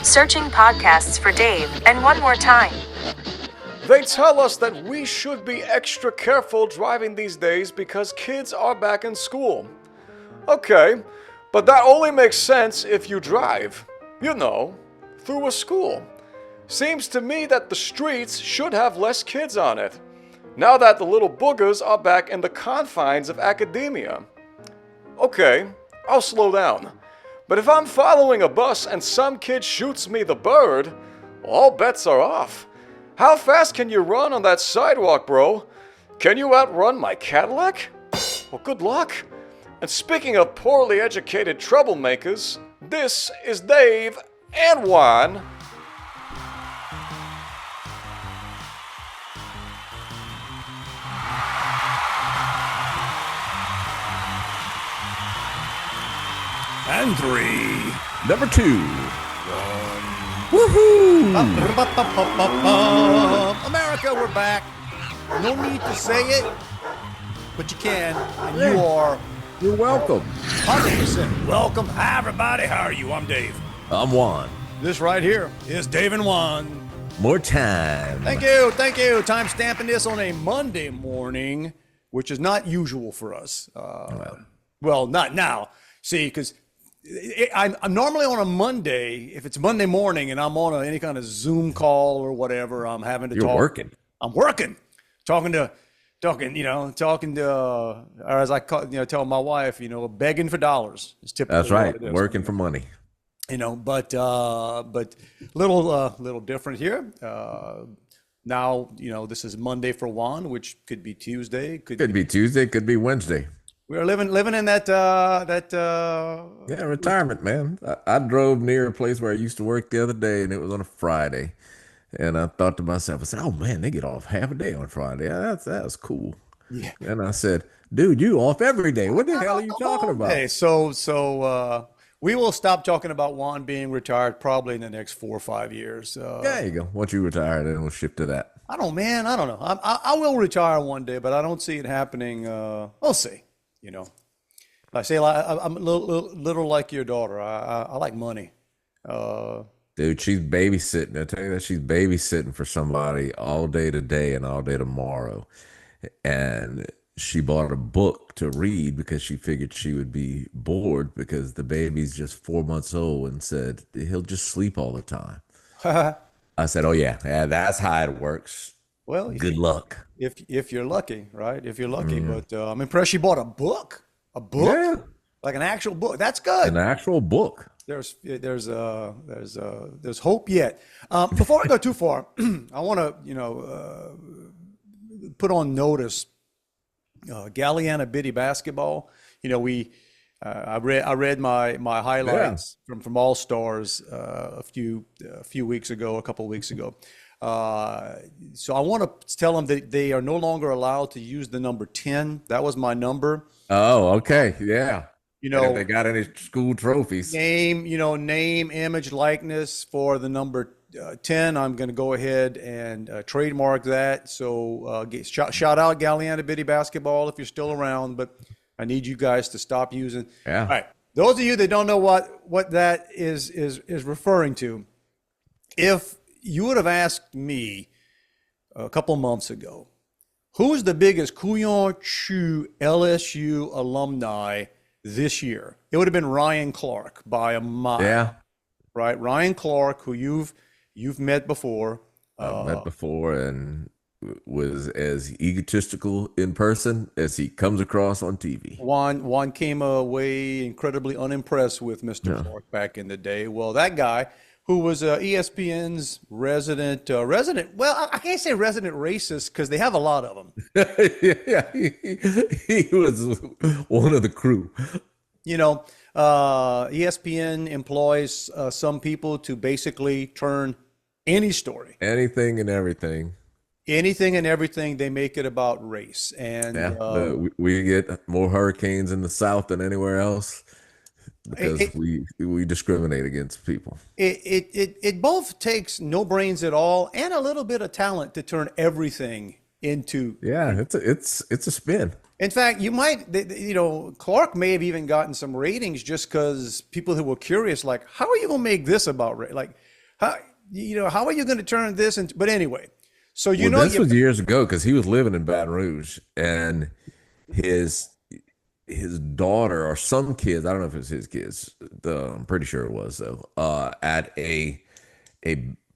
Searching podcasts for Dave, and one more time. They tell us that we should be extra careful driving these days because kids are back in school. Okay, but that only makes sense if you drive, through a school. Seems to me that the streets should have less kids on it, now that the little boogers are back in the confines of academia. Okay, I'll slow down. But if I'm following a bus and some kid shoots me the bird, all bets are off. How fast can you run on that sidewalk, bro? Can you outrun my Cadillac? Well, good luck. And speaking of poorly educated troublemakers, this is Dave and Juan. And 3. Number 2. Woohoo! America, we're back. No need to say it, but you can, and you are. You're welcome. 100% welcome. Hi, everybody. How are you? I'm Dave. I'm Juan. This right here is Dave and Juan. More time. Thank you. Time stamping this on a Monday morning, which is not usual for us. Well, not now. See, because I'm normally on a Monday, if it's Monday morning and I'm on any kind of Zoom call or whatever, I'm having to talk. You're working. I'm working. Talking to, or as I call, tell my wife, begging for dollars is typically. That's right. Working for money. But little different here. Now, this is Monday for Juan, which could be Tuesday. Could be Tuesday, could be Wednesday. We're living in that retirement, man. I drove near a place where I used to work the other day, and it was on a Friday. And I thought to myself, I said, "Oh man, they get off half a day on Friday. That's cool." Yeah. And I said, "Dude, you off every day? What the hell are you talking about?" Hey, so we will stop talking about Juan being retired probably in the next 4 or 5 years. There you go. Once you retire, then we'll shift to that. I don't know. I will retire one day, but I don't see it happening. We'll see. I say I'm a little like your daughter. I like money. Dude, she's babysitting. I tell you that she's babysitting for somebody all day today and all day tomorrow. And she bought a book to read because she figured she would be bored because the baby's just 4 months old, and said he'll just sleep all the time. I said, "Oh yeah, that's how it works." Well, good luck. If you're lucky, right? If you're lucky, but I'm impressed she bought a book. Yeah. Like an actual book. That's good. An actual book. There's hope yet. Before I go too far, I want to put on notice Galliana Biddy basketball. I read my highlights from All Stars a couple of weeks ago. So I want to tell them that they are no longer allowed to use the number 10. That was my number. Oh, okay. Yeah. If they got any school trophies. Name, image, likeness for the number 10. I'm going to go ahead and trademark that. So shout out Galliana Biddy basketball if you're still around, but I need you guys to stop using. Yeah. All right. Those of you that don't know what that is referring to, if you would have asked me a couple months ago, who's the biggest Couillon Chu LSU alumni this year? It would have been Ryan Clark by a mile. Yeah. Right? Ryan Clark, who you've met before. I've met before and was as egotistical in person as he comes across on TV. Juan came away incredibly unimpressed with Mr. Clark back in the day. Well, that guy, who was ESPN's resident, well, I can't say resident racist because they have a lot of them. Yeah, he was one of the crew. ESPN employs some people to basically turn any story. Anything and everything. Anything and everything, they make it about race. And we get more hurricanes in the South than anywhere else because we discriminate against people. It both takes no brains at all and a little bit of talent to turn everything into. Yeah, it's a spin. In fact, you might, Clark may have even gotten some ratings just because people who were curious, like, how are you going to make this about, like, how, how are you going to turn this into, but anyway, so, This was years ago because he was living in Baton Rouge, and his daughter or some kids, I don't know if it was his kids, I'm pretty sure it was though, at a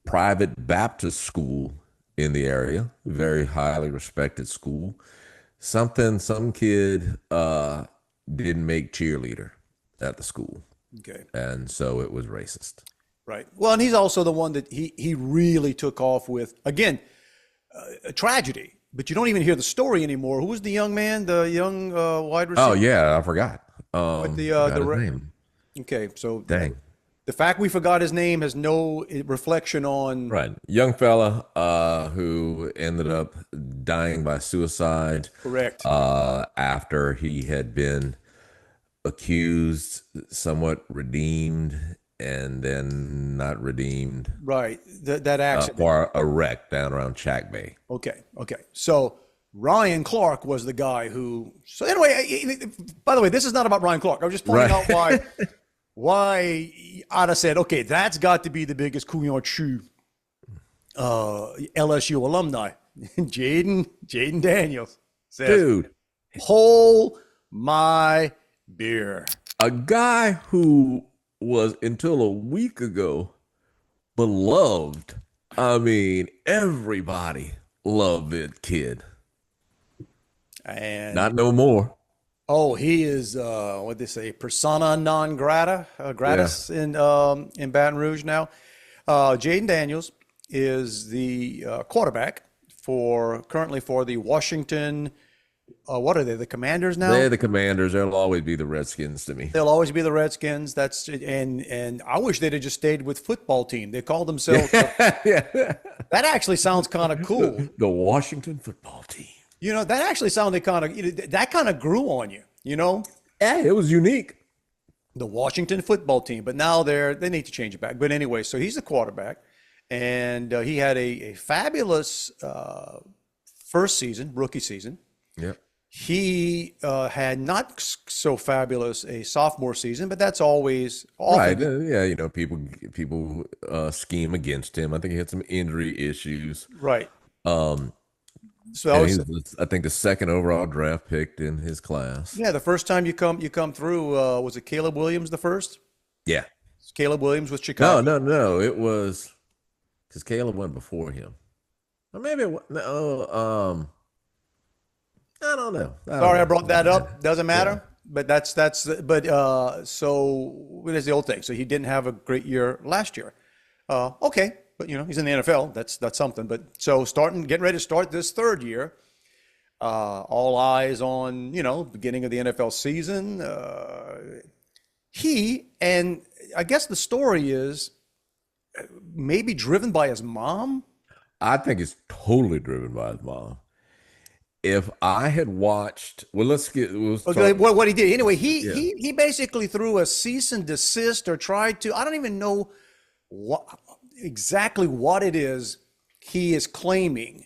private Baptist school in the area, very highly respected school. Some kid didn't make cheerleader at the school. Okay. And so it was racist. Right. Well, and he's also the one that he really took off with, again, a tragedy, but you don't even hear the story anymore. Who was the young man, the young wide receiver? Oh, yeah, I forgot. What Forgot his name. Okay, so Dang. the fact we forgot his name has no reflection on. Right. Young fella who ended up dying by suicide. Correct. After he had been accused, somewhat redeemed, and then not redeemed. Right. That accident. For a wreck down around Chack Bay. Okay. So Ryan Clark was the guy who. So anyway, by the way, this is not about Ryan Clark. I was just pointing out why Ada said, okay, that's got to be the biggest Couillon Chu LSU alumni. Jaden Daniels says, dude, hold my beer. A guy who was until a week ago beloved. I mean, everybody loved that kid. And not no more. Oh, he is what they say, persona non grata, gratis in Baton Rouge now. Jaden Daniels is the quarterback currently for the Washington. What are they? The Commanders now? They're the Commanders. They'll always be the Redskins to me. They'll always be the Redskins. That's and I wish they'd have just stayed with football team. They call themselves. That actually sounds kind of cool. The Washington football team. That actually sounded kind of that kind of grew on you. Yeah, it was unique. The Washington football team, but now they need to change it back. But anyway, so he's the quarterback, and he had a fabulous first season, rookie season. Yep. He had not so fabulous a sophomore season, but that's always often. Right. Yeah, people scheme against him. I think he had some injury issues. Right. So he was, I think, the second overall draft pick in his class. Yeah, the first time you come through, was it Caleb Williams the first? Yeah. Caleb Williams with Chicago. No. It was because Caleb went before him. Or maybe it was, I don't know. Sorry, I brought that up. Doesn't matter. Yeah. But so what is the old thing? So he didn't have a great year last year. Okay. But he's in the NFL. That's something. But so getting ready to start this third year. All eyes on beginning of the NFL season. And I guess the story is maybe driven by his mom. I think it's totally driven by his mom. If I had watched, what he did anyway. He basically threw a cease and desist or tried to. I don't even know exactly what it is he is claiming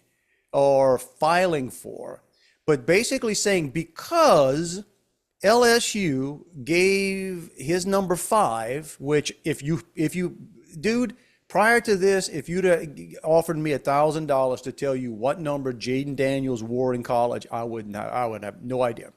or filing for, but basically saying because LSU gave his number 5, which if you dude, prior to this, if you'd offered me $1,000 to tell you what number Jaden Daniels wore in college, I would have no idea.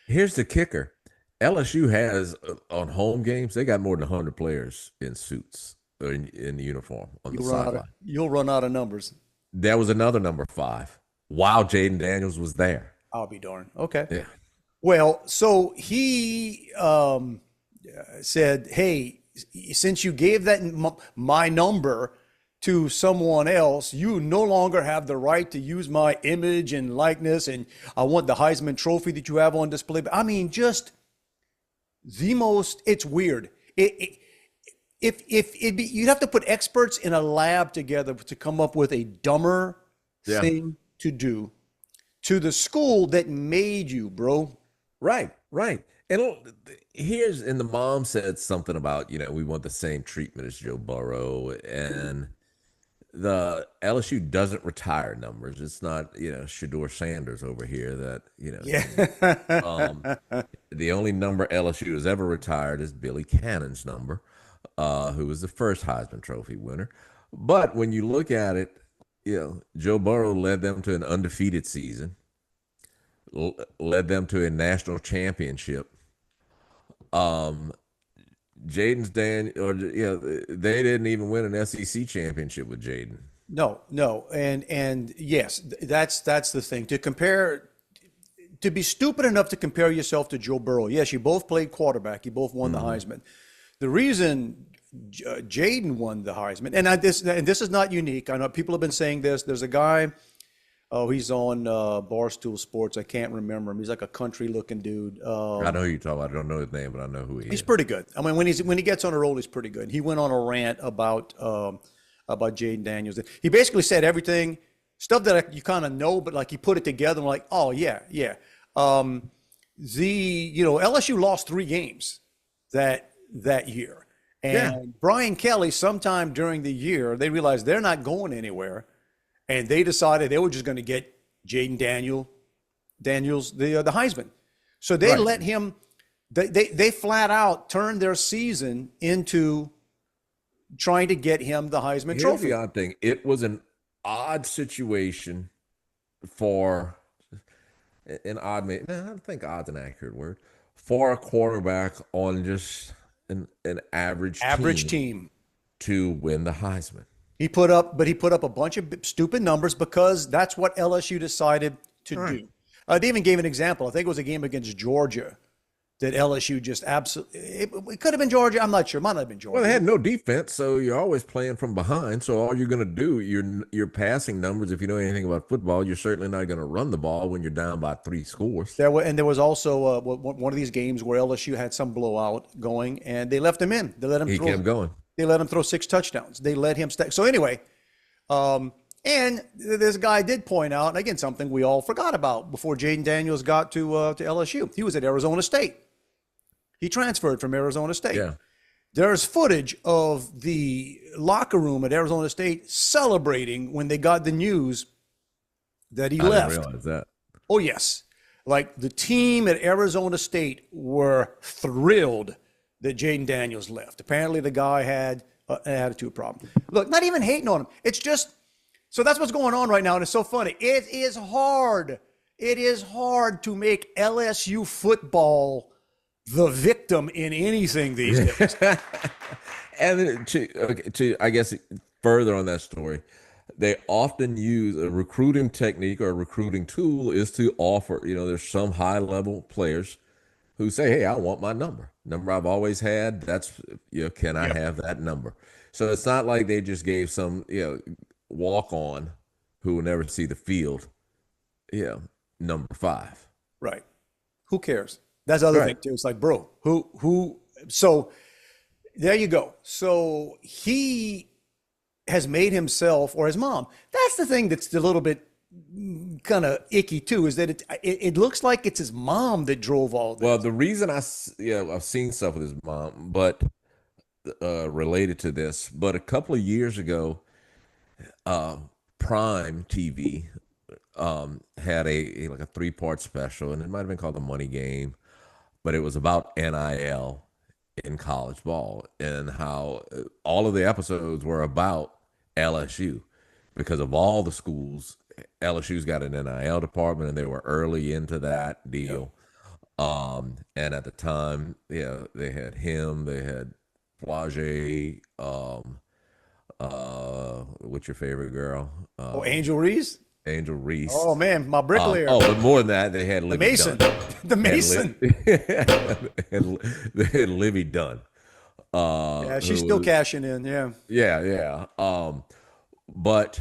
Here's the kicker. LSU has on home games, they got more than 100 players in suits. In the uniform on the sideline. You'll run out of numbers. There was another number 5. Wow, Jaden Daniels was there. I'll be darned. Okay. Yeah. Well, so he said, hey, since you gave my number to someone else, you no longer have the right to use my image and likeness, and I want the Heisman Trophy that you have on display. I mean, just the most, it's weird. You'd have to put experts in a lab together to come up with a dumber thing to do to the school that made you, bro. Right. And the mom said something about, we want the same treatment as Joe Burrow. And the LSU doesn't retire numbers. It's not, Shador Sanders over here that, um, Yeah. the only number LSU has ever retired is Billy Cannon's number, who was the first Heisman Trophy winner. But when you look at it, Joe Burrow led them to an undefeated season, led them to a national championship. Um, Jaden's Dan, or they didn't even win an SEC championship with Jaden. No, no, and yes, that's the thing. To be stupid enough to compare yourself to Joe Burrow. Yes, you both played quarterback. You both won the Heisman. The reason Jaden won the Heisman, and this is not unique. I know people have been saying this. There's a guy. Oh, he's on Barstool Sports. I can't remember him. He's like a country-looking dude. I know who you're talking about. I don't know his name, but I know who he is. He's pretty good. I mean, when he gets on a roll, he's pretty good. He went on a rant about Jaden Daniels. He basically said everything, stuff that you kind of know, but like he put it together and like, oh yeah, yeah. LSU lost 3 games that year, and Brian Kelly, sometime during the year, they realized they're not going anywhere. And they decided they were just going to get Jaden Daniels the Heisman. So they let him. They flat out turned their season into trying to get him the Heisman Here's Trophy. The odd thing, it was an odd situation for an odd. I don't think odd's an accurate word for a quarterback on just an average team to win the Heisman. He put up a bunch of stupid numbers because that's what LSU decided to do. They even gave an example. I think it was a game against Georgia that LSU just absolutely. It could have been Georgia. I'm not sure. It might not have been Georgia. Well, they had no defense, so you're always playing from behind. So all you're going to do, your passing numbers. If you know anything about football, you're certainly not going to run the ball when you're down by 3 scores. There was also one of these games where LSU had some blowout going, and they left him in. They let him. He kept going. They let him throw 6 touchdowns. They let him stay. So anyway, and this guy did point out, and again, something we all forgot about before Jaden Daniels got to LSU. He was at Arizona State. He transferred from Arizona State. Yeah. There's footage of the locker room at Arizona State celebrating when they got the news that he left. I didn't realize that. Oh, yes. Like the team at Arizona State were thrilled that Jaden Daniels left. Apparently the guy had an attitude problem. Look, not even hating on him. It's just, so that's what's going on right now, and it's so funny. It is hard. It is hard to make LSU football the victim in anything these days. And to I guess further on that story, they often use a recruiting technique or a recruiting tool is to offer, there's some high level players who say, hey, I want my number I've always had. That's, can I have that number? So it's not like they just gave some, walk on who will never see the field, number 5. Right. Who cares? That's the other thing too. It's like, bro, who, so there you go. So he has made himself, or his mom. That's the thing that's a little bit kind of icky too, is that it looks like it's his mom that drove all this. Well, the reason I've seen stuff with his mom, but related to this, but a couple of years ago, Prime TV had a 3-part special, and it might have been called The Money Game, but it was about NIL in college ball and how all of the episodes were about LSU because of all the schools. LSU's got an NIL department, and they were early into that deal. And at the time, they had him, they had Flage, what's your favorite girl? Angel Reese? Angel Reese. Oh man, my bricklayer. But more than that, they had Libby Mason. Dunn. The Mason. They had Libby Dunn. Yeah, she's still cashing in. Yeah. Yeah. But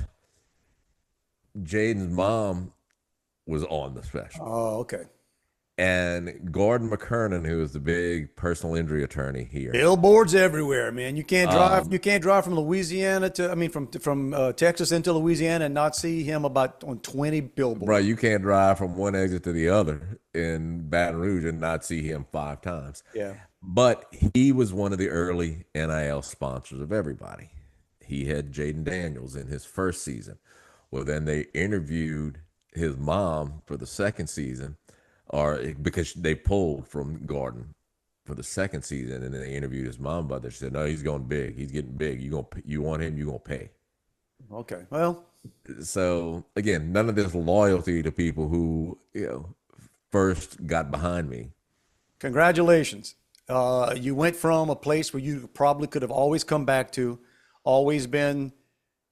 Jaden's mom was on the special. Oh, okay. And Gordon McKernan, who is the big personal injury attorney here. Billboards everywhere, man. You can't drive. You can't drive from Louisiana from Texas into Louisiana and not see him on 20 billboards. Right, you can't drive from one exit to the other in Baton Rouge and not see him 5 times. Yeah. But he was one of the early NIL sponsors of everybody. he had Jaden Daniels in his first season. Well, then they interviewed his mom for the second season, or because they pulled from Gordon for the second season, and then they interviewed his mom about this. She said, "No, he's going big. He's getting big. You want him? You gonna pay." Okay. Well, So again, none of this loyalty to people who first got behind me. congratulations. You went from a place where you probably could have always come back to, always been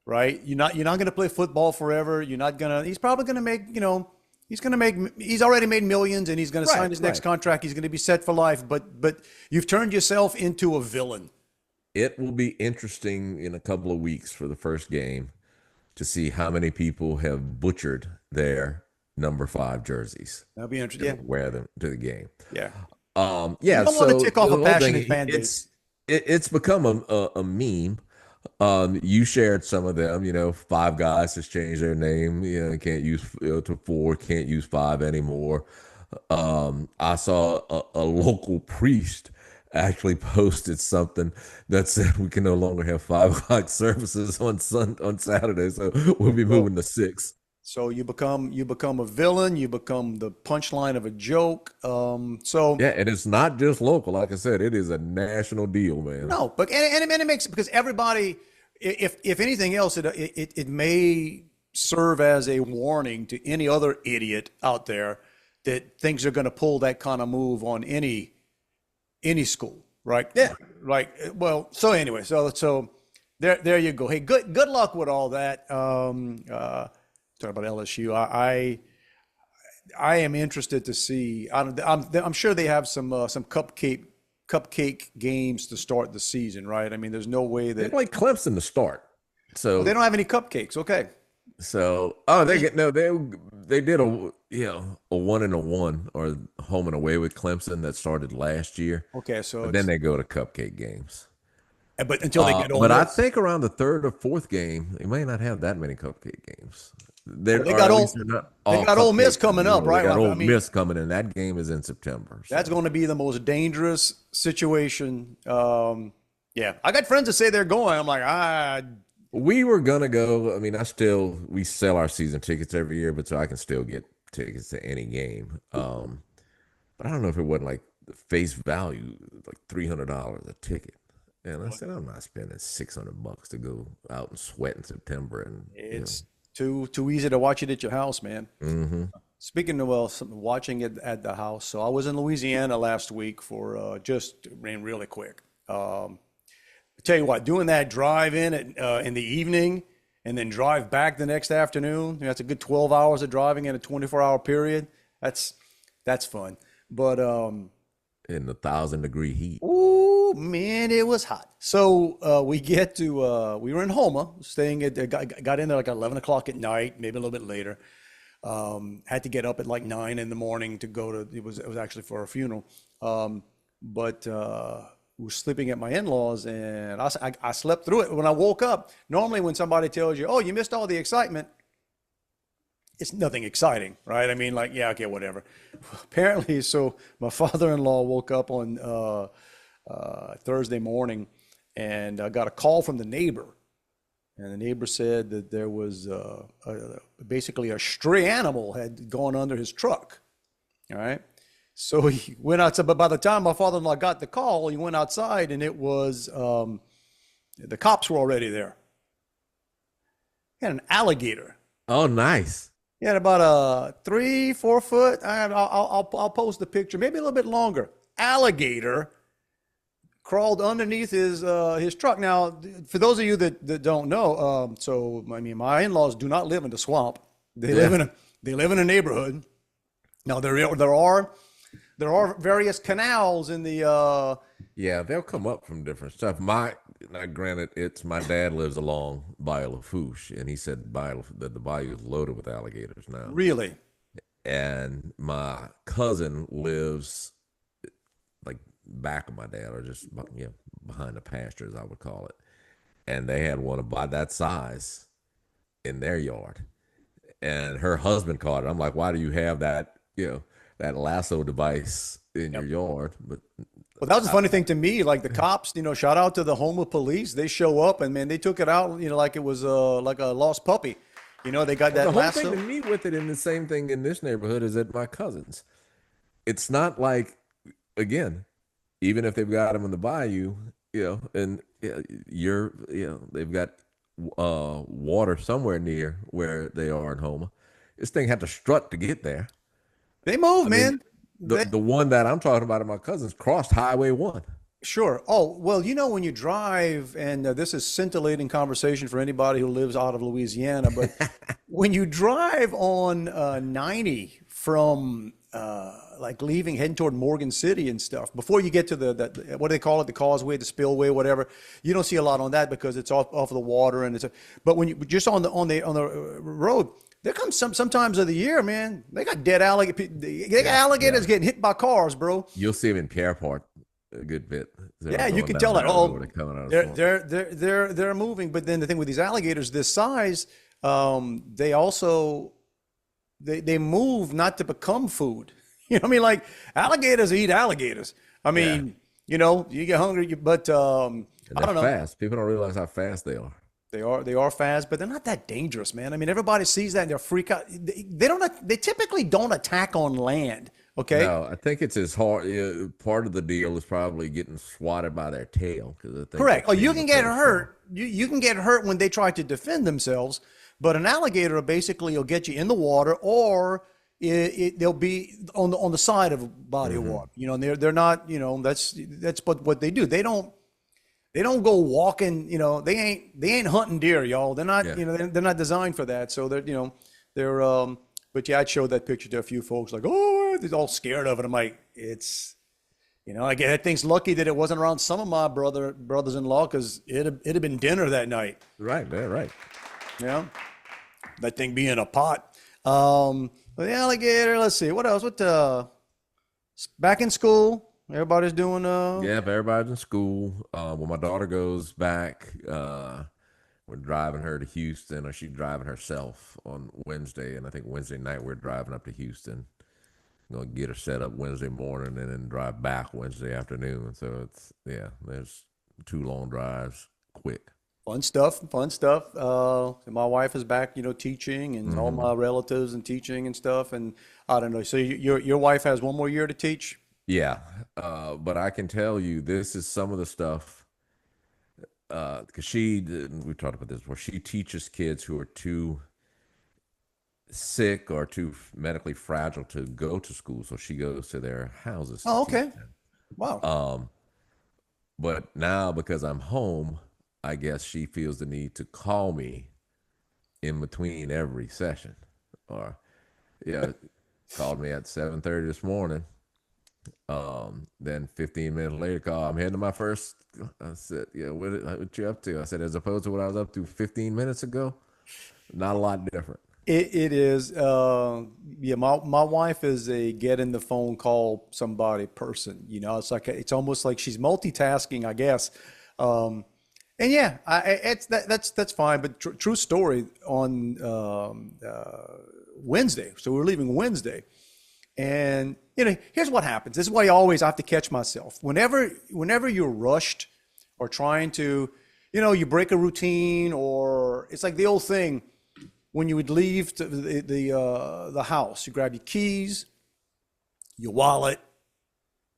right. You're not going to play football forever. You're not gonna. He's probably going to make. He's already made millions, and he's going to sign his next contract. He's going to be set for life. But you've turned yourself into a villain. It will be interesting in a couple of weeks for the first game to see how many people have butchered their number 5 jerseys. That'll be interesting. Yeah. Wear them to the game. Yeah. Yeah. You don't want to tick off a the whole passionate thing, fan base. it's become a meme. You shared some of them. 5 guys has changed their name. Can't use to 4. Can't use 5 anymore. I saw a local priest actually posted something that said we can no longer have 5 o'clock services on Saturday, so we'll be moving to 6. So you become a villain. You become the punchline of a joke. Yeah, and it's not just local. Like I said, it is a national deal, man. No, but and it makes, because everybody, if anything else, it may serve as a warning to any other idiot out there that things are going to pull that kind of move on any school, right? Yeah. Right. Well, so anyway, so there you go. Hey, good luck with all that. Talking about LSU, I am interested to see. I'm sure they have some cupcake games to start the season, right? I mean, there's no way They that play Clemson to start, so they don't have any cupcakes. Okay. they did a 1-1 or home and away with Clemson that started last year. Okay, so But then they go to cupcake games. but until they get But I Miss. think around the 3rd or 4th game, they may not have that many cupcake games. They got Ole Miss coming up, right? They got I Ole mean, Miss coming in. That game is in September. So. That's going to be the most dangerous situation. Yeah, I got friends that say they're going. I'm like, We were gonna go. I mean, we sell our season tickets every year, but so I can still get tickets to any game. But I don't know if it wasn't like the face value, like $300 a ticket. And I said, I'm not spending $600 to go out and sweat in September. And it's too easy to watch it at your house, man. Mm-hmm. Speaking of watching it at the house, so I was in Louisiana last week for just ran really quick. Tell you what, doing that drive in the evening and then drive back the next afternoon, that's a good 12 hours of driving in a 24-hour period. That's fun. But in the 1,000-degree heat. ooh, man, it was hot. So we were in Houma, staying got in there like 11 o'clock at night, maybe a little bit later. Had to get up at like 9 in the morning to go to, it was actually for a funeral. But was sleeping at my in-laws, and I slept through it. When I woke up, normally when somebody tells you, oh, you missed all the excitement, it's nothing exciting, right? I mean, like, yeah, okay, whatever. Apparently, so my father-in-law woke up on Thursday morning, and I got a call from the neighbor. And the neighbor said that there was basically a stray animal had gone under his truck, all right? So he went outside, but by the time my father-in-law got the call, he went outside, and it was the cops were already there. He had an alligator. Oh, nice. He had about a 3-4 foot. I'll post the picture, maybe a little bit longer. Alligator crawled underneath his truck. Now, for those of you that don't know, so I mean, my in-laws do not live in the swamp. They live in a neighborhood. Now there are various canals in the Yeah, they'll come up from different stuff. Now, granted, my dad lives along Bayou Lafourche, and he said that the bayou is loaded with alligators now. Really? And my cousin lives like back of my dad, or just behind the pasture, as I would call it. And they had one about that size in their yard. And her husband caught it. I'm like, why do you have that, that lasso device in your yard? But Well, that was the funny thing to me. Like the cops, shout out to the Houma police. They show up and man, they took it out, like it was like a lost puppy. They got that The whole lasso. thing to me with it, and the same thing in this neighborhood, is at my cousins. It's not like, again, even if they've got them in the bayou, and they've got water somewhere near where they are in Houma. This thing had to strut to get there. They move, I man. mean, the one that I'm talking about at my cousins crossed Highway 1. Sure. Oh, well, when you drive, and this is scintillating conversation for anybody who lives out of Louisiana, but when you drive on 90 from like heading toward Morgan City and stuff, before you get to the what do they call it, the causeway, the spillway, whatever, you don't see a lot on that because it's off of the water and but when you just on the road, there comes sometimes of the year, man, they got dead alligators. They got alligators getting hit by cars, bro. You'll see them in Pierrepont a good bit. Yeah, you can tell that. They're moving. But then the thing with these alligators this size, they also they move not to become food. You know what I mean? Like alligators eat alligators. I mean, you get hungry, but I don't know. Fast. People don't realize how fast they are. They are fast, but they're not that dangerous, man. I mean, everybody sees that and they're freak out. They typically don't attack on land. Okay. No, I think it's as hard. Part of the deal is probably getting swatted by their tail. Correct. Oh, you can get hurt. You can get hurt when they try to defend themselves, but an alligator basically will get you in the water, or they'll be on the side of a body of water. And they're not. That's what they do. They don't go walking. They ain't hunting deer, y'all. They're not. They're not designed for that. So they're. But yeah, I'd show that picture to a few folks like, oh, they're all scared of it. I'm like, I get that thing's lucky that it wasn't around some of my brothers-in-law because it'd have been dinner that night. Right, man, right. Yeah, that thing being a pot. The alligator. Let's see, what else? Back in school, everybody's doing. Yeah, if everybody's in school. When my daughter goes back, we're driving her to Houston, or she's driving herself on Wednesday. And I think Wednesday night we're driving up to Houston. I'm going to get her set up Wednesday morning and then drive back Wednesday afternoon. So there's 2 long drives quick. Fun stuff. And my wife is back, teaching, and all my relatives and teaching and stuff. And I don't know. So your wife has 1 more year to teach? Yeah. But I can tell you, this is some of the stuff. Because we talked about this before, she teaches kids who are too sick or too medically fragile to go to school, so she goes to their houses. Oh, okay. Wow. But now, because I'm home, I guess she feels the need to call me in between every session. Or called me at 7:30 this morning. Then 15 minutes later, call, I'm heading to my first. I said, what you up to? I said, as opposed to what I was up to 15 minutes ago, not a lot different. It is. My wife is a get in the phone, call somebody person. It's almost like she's multitasking, I guess. And yeah, that's fine. But true story, on Wednesday. So we're leaving Wednesday. And here's what happens. This is why I have to catch myself. Whenever you're rushed or trying to, you break a routine, or it's like the old thing when you would leave to the house. You grab your keys, your wallet,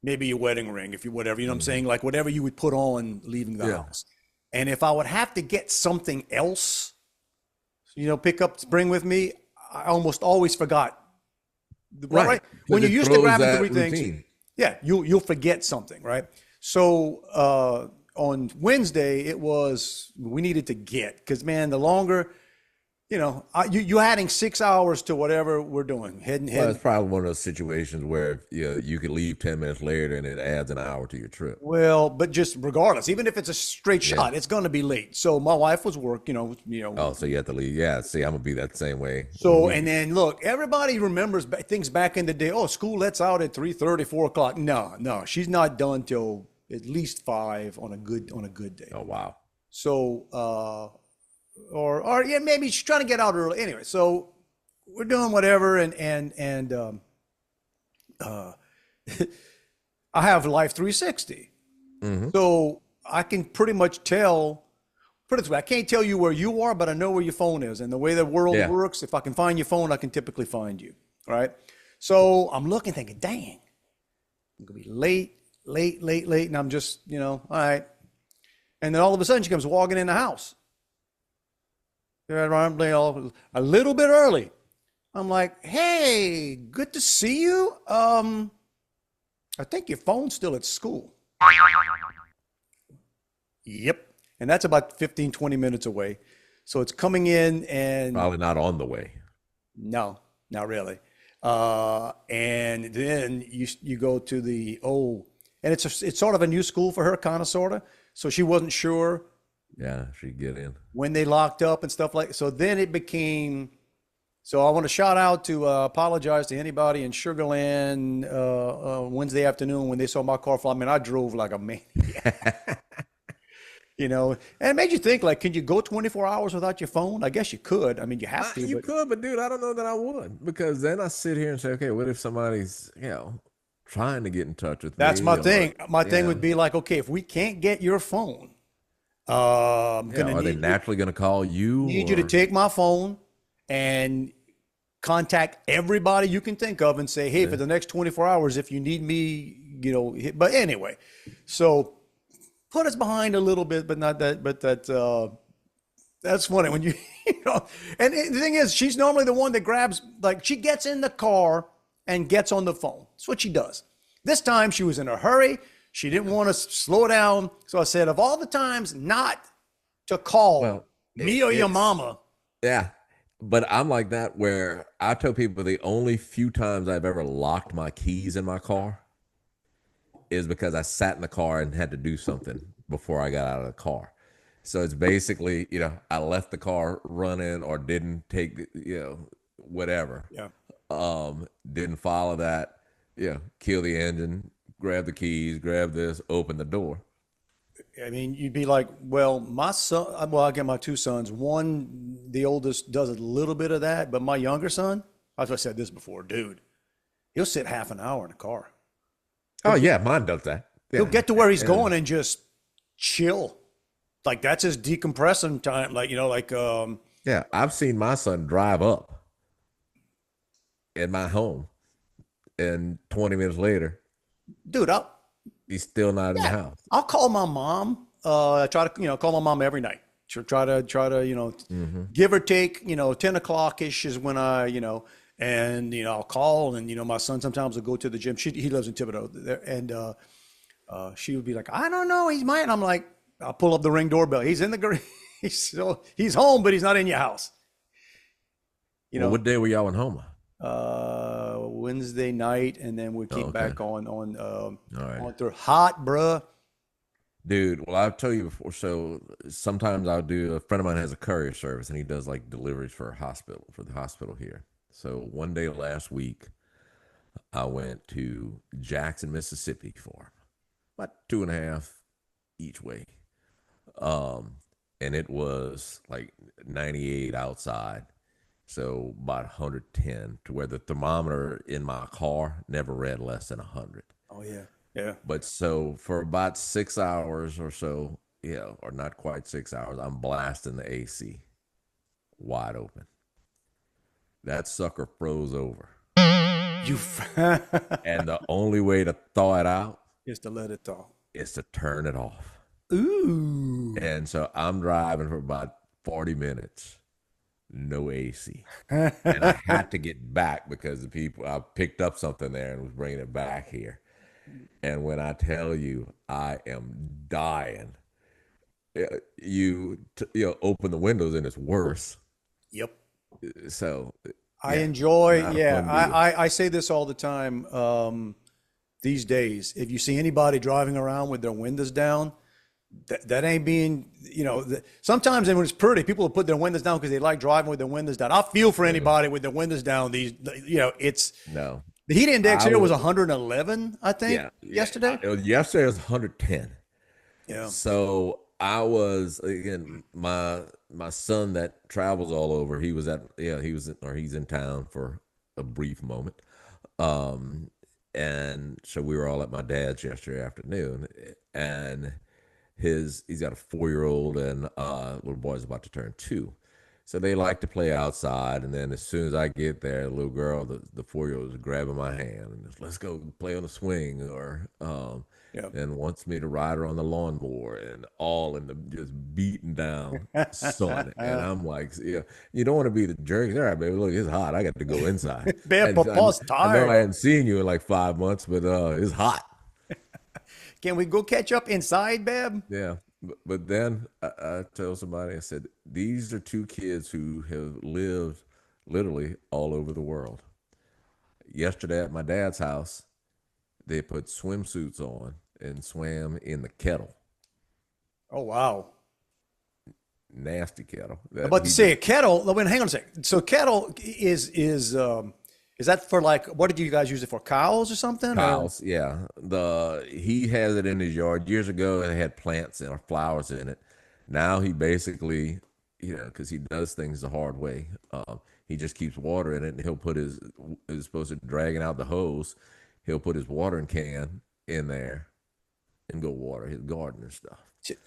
maybe your wedding ring, if you whatever. You know what I'm saying? Like whatever you would put on leaving the house. And if I would have to get something else, bring with me, I almost always forgot. Right. When you used to grab the 3 things, you'll forget something, right? So on Wednesday, we needed to because man, the longer, you're adding 6 hours to whatever we're doing. Well, it's probably one of those situations where you could leave 10 minutes later and it adds an hour to your trip. Well, but just regardless, even if it's a straight shot, it's going to be late. So my wife was work, Oh, so you have to leave. Yeah, see, I'm going to be that same way. So, and then look, everybody remembers things back in the day. Oh, school lets out at 3:30, 4 o'clock. No, she's not done till at least 5 on a good day. Oh, wow. So, or maybe she's trying to get out early. Anyway, so we're doing whatever, and I have Life 360. Mm-hmm. So I can pretty much tell, put it this way, I can't tell you where you are, but I know where your phone is. And the way the world Yeah. works, if I can find your phone, I can typically find you. Right. So I'm looking, thinking, dang, I'm going to be late. And I'm just, all right. And then all of a sudden she comes walking in the house. A little bit early. I'm like, hey, good to see you. I think your phone's still at school. Yep. And that's about 15, 20 minutes away. So it's coming in and Probably not on the way. no, not really. And then you go to and it's sort of a new school for her, kind of, sort of. So she wasn't sure Yeah, she get in. when they locked up and stuff like. So then it became. So I want to shout out to apologize to anybody in Sugarland Wednesday afternoon when they saw my car fly. I mean, I drove like a maniac. And it made you think, like, can you go 24 hours without your phone? I guess you could. I mean, you have to. You could, but dude, I don't know that I would, because then I sit here and say, okay, what if somebody's, trying to get in touch with me? That's my thing. My thing would be like, okay, if we can't get your phone, I'm gonna are they naturally going to call you? need you to take my phone and contact everybody you can think of and say, hey, for the next 24 hours, if you need me, but anyway, so put us behind a little bit, but not that, that's funny when and the thing is, she's normally the one that grabs, like, she gets in the car and gets on the phone. That's what she does. This time she was in a hurry. She didn't want to slow down. So I said, of all the times not to call me or your mama. Yeah. But I'm like that, where I tell people the only few times I've ever locked my keys in my car is because I sat in the car and had to do something before I got out of the car. So it's basically, I left the car running or didn't take, whatever. Yeah. Didn't follow that, kill the engine, grab the keys, grab this, open the door. I mean, you'd be like, well, my son, I get my two sons. One, the oldest, does a little bit of that, but my younger son, I've said this before, dude, he'll sit half an hour in the car. Oh, yeah, mine does that. Yeah. He'll get to where he's going and just chill. Like, that's his decompressing time. Like, yeah, I've seen my son drive up in my home, and 20 minutes later, dude, he's still not in the house. I'll call my mom. I try to, call my mom every night. She'll try to, give or take, 10 o'clock ish is when I, and, I'll call, and, my son sometimes will go to the gym. He lives in Thibodeau there. And, she would be like, I don't know. He's mine. I'm like, I'll pull up the Ring doorbell. He's in the, he's home, but he's not in your house. What day were y'all in Houma? Wednesday night, and then we came back on right. on through hot, bruh. Dude, well, I've told you before. So sometimes a friend of mine has a courier service, and he does like deliveries for the hospital here. So one day last week, I went to Jackson, Mississippi for about 2.5 each way. And it was like 98 outside. So about 110, to where the thermometer in my car never read less than 100. Oh yeah. Yeah. But so for about 6 hours or so, or not quite 6 hours, I'm blasting the AC wide open. That sucker froze over. And the only way to thaw it out is to let it thaw. Is to turn it off. Ooh. And so I'm driving for about 40 minutes. No AC. And I had to get back because I picked up something there and was bringing it back here. And when I tell you, I am dying. You open the windows and it's worse. Yep. So I enjoy, I say this all the time. These days, if you see anybody driving around with their windows down, that ain't being, sometimes when it's pretty, people will put their windows down because they like driving with their windows down. I feel for anybody with their windows down. It's no. The heat index here was 111, I think, yesterday. Yesterday was 110. Yeah. So I was, again, my son that travels all over, he's in town for a brief moment. And so we were all at my dad's yesterday afternoon, and he's got a 4-year-old and little boy's about to turn 2. So they like to play outside, and then as soon as I get there, the little girl, the 4-year-old, is grabbing my hand and just, let's go play on the swing, or Yeah. and wants me to ride her on the lawnmower, and all in the just beating down sun. And I'm like, yeah, you don't want to be the jerk. All right, baby, look, it's hot. I got to go inside. Man, And Papa's I know I tired. hadn't seen you in like 5 months, but it's hot. Can we go catch up inside, Bab? Yeah. But then I told somebody, I said, these are 2 kids who have lived literally all over the world. Yesterday at my dad's house, they put swimsuits on and swam in the kettle. Oh, wow. Nasty kettle. I'm about to say a kettle. Wait, hang on a second. So kettle is that for, like, what did you guys use it for? Cows or something? Cows, yeah. He has it in his yard. Years ago, it had plants or flowers in it. Now he basically, because he does things the hard way, he just keeps water in it, and he'll put he's supposed to dragging out the hose. He'll put his watering can in there and go water his garden and stuff.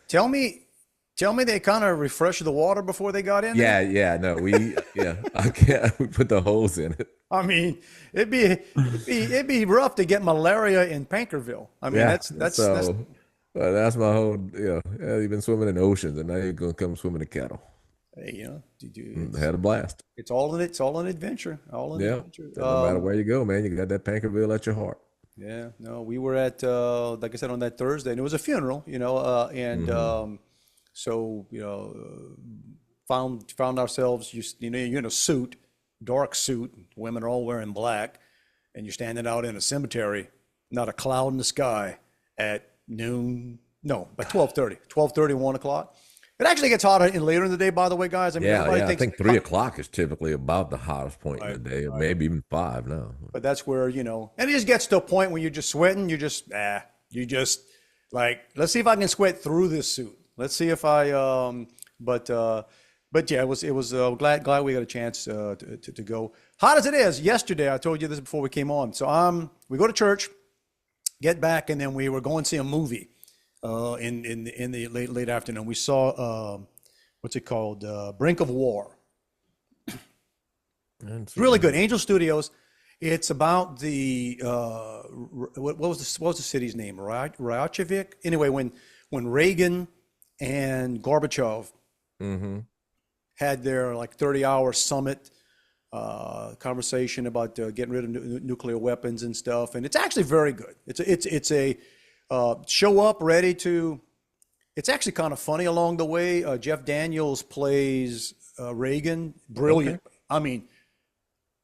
Tell me they kind of refreshed the water before they got in there? Yeah, no, I can't. We put the hose in it. I mean, it'd be rough to get malaria in Pankerville. I mean, Yeah, that's that's my whole. You've been swimming in oceans, and now you're gonna come swim in a kettle. hey, Had a blast. it's all an adventure. All an Yeah, adventure. no matter where you go, man, you got that Pankerville at your heart. Yeah, no, we were at like I said on that Thursday, and it was a funeral, and so found ourselves, you're in a suit, dark suit. Women are all wearing black, and you're standing out in a cemetery, not a cloud in the sky at noon. No, by 12:30, 1 o'clock. It actually gets hotter later in the day, by the way, guys. I mean, everybody I thinks, think 3 o'clock is typically about the hottest point in the day, or maybe even 5 now. but that's where, and it just gets to a point where you're just sweating. You just like, let's see if I can sweat through this suit. Let's see if I, but yeah, it was glad we got a chance to go. Hot as it is, yesterday, I told you this before we came on. So we go to church, get back, and then we were going to see a movie in the late afternoon. We saw, what's it called? Brink of War. It's really good. Angel Studios. It's about the what was the city's name? Ryachevik. Anyway, when Reagan and Gorbachev had their like 30-hour summit conversation about getting rid of nuclear weapons and stuff, and it's actually very good. It's a show up ready to. It's actually kind of funny along the way. Jeff Daniels plays Reagan brilliant. Okay.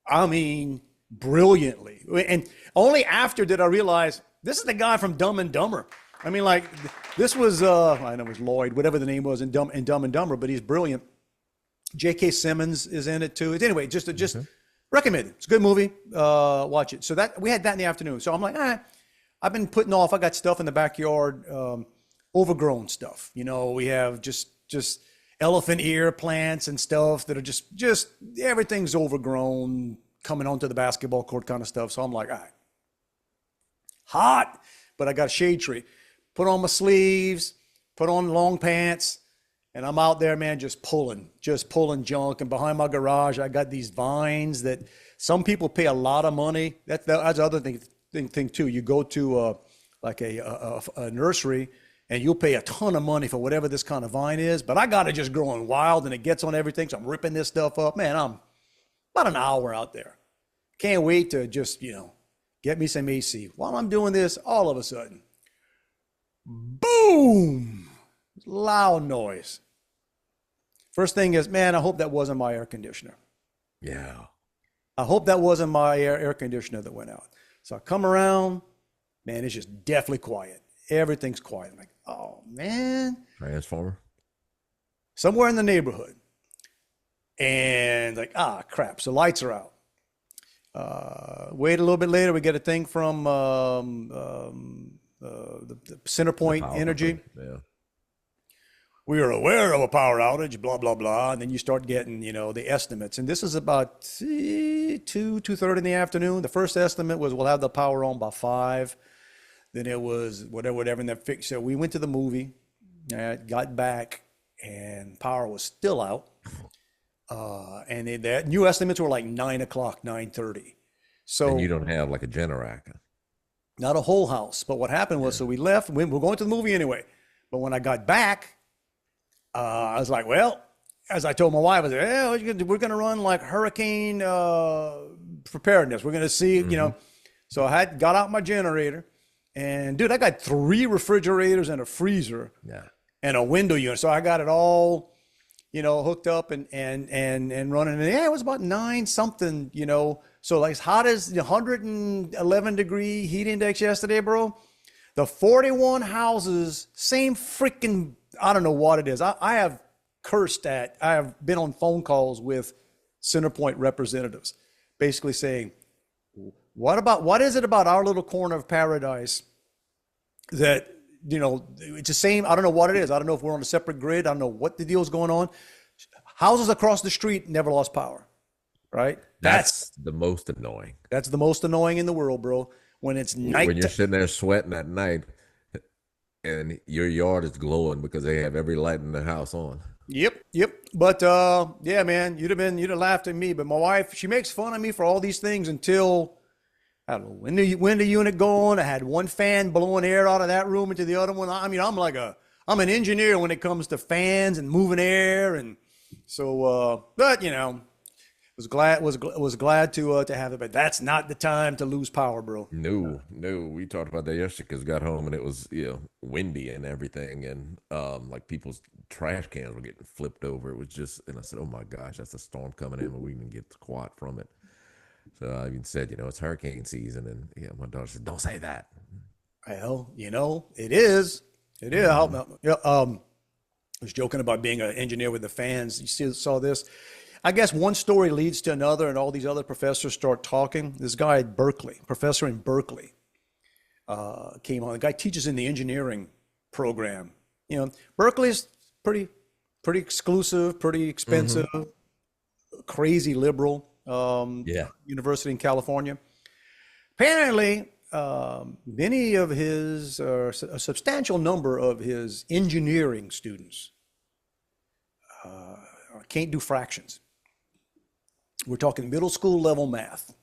I mean, brilliantly. And only after did I realize this is the guy from Dumb and Dumber. I mean, like, this was, I know it was Lloyd, whatever the name was in Dumb and Dumber, but he's brilliant. J.K. Simmons is in it too. Anyway, just recommend it. It's a good movie. Watch it. So we had that in the afternoon. So I'm like, I've been putting off. I got stuff in the backyard, overgrown stuff. We have just elephant ear plants and stuff that are just everything's overgrown, coming onto the basketball court kind of stuff. So I'm like, all right, hot, but I got a shade tree. Put on my sleeves, put on long pants, and I'm out there, man, just pulling junk. And behind my garage, I got these vines that some people pay a lot of money. That's the other thing too. You go to like a nursery, and you'll pay a ton of money for whatever this kind of vine is. But I got it just growing wild, and it gets on everything. So I'm ripping this stuff up. Man, I'm about an hour out there. Can't wait to just, get me some AC. While I'm doing this, all of a sudden, boom, loud noise. First thing is, man, I hope that wasn't my air conditioner. Yeah. I hope that wasn't my air conditioner that went out. So I come around, man, it's just deathly quiet. Everything's quiet. I'm like, oh, man. Transformer? Somewhere in the neighborhood. And like, crap. So lights are out. Wait a little bit later, we get a thing from the Centerpoint Energy. Yeah. we are aware of a power outage, blah, blah, blah. And then you start getting, the estimates. And this is about 2:30 in the afternoon. The first estimate was we'll have the power on by 5. Then it was whatever, and then fixed. So we went to the movie, got back, and power was still out. And the new estimates were like 9 o'clock, 9:30. So And you don't have like a generator. not a whole house. But what happened was, so we left. We're going to the movie anyway. But when I got back, I was like, well, as I told my wife, I said, we're going to run like hurricane preparedness. We're going to see, So I got out my generator. And dude, I got 3 refrigerators and a freezer and a window unit. So I got it all, hooked up and running. And it was about 9 something, So like as hot as 111 degree heat index yesterday, bro. The 41 houses, same freaking, I don't know what it is. I have I have been on phone calls with CenterPoint representatives basically saying, what is it about our little corner of paradise that, it's the same. I don't know what it is. I don't know if we're on a separate grid. I don't know what the deal's going on. Houses across the street never lost power, right? That's the most annoying. That's the most annoying in the world, bro. When it's night. When you're sitting there sweating at night and your yard is glowing because they have every light in the house on. Yep. But yeah, man, you'd have laughed at me. But my wife, she makes fun of me for all these things until I don't know when the window unit going. I had one fan blowing air out of that room into the other one. I mean, I'm an engineer when it comes to fans and moving air, and so. But was glad to have it. But that's not the time to lose power, bro. No, we talked about that yesterday because got home and it was windy and everything, and like people's trash cans were getting flipped over. It was just, and I said, oh my gosh, that's a storm coming in, and we can get quiet from it. So I even said, it's hurricane season, and my daughter said, don't say that. Well, it is. It is. I was joking about being an engineer with the fans. You saw this. I guess one story leads to another, and all these other professors start talking. This guy at Berkeley, professor in Berkeley, came on. The guy teaches in the engineering program. Berkeley's pretty exclusive, pretty expensive, crazy liberal university in California. Apparently, many of his, a substantial number of his engineering students can't do fractions. We're talking middle school level math.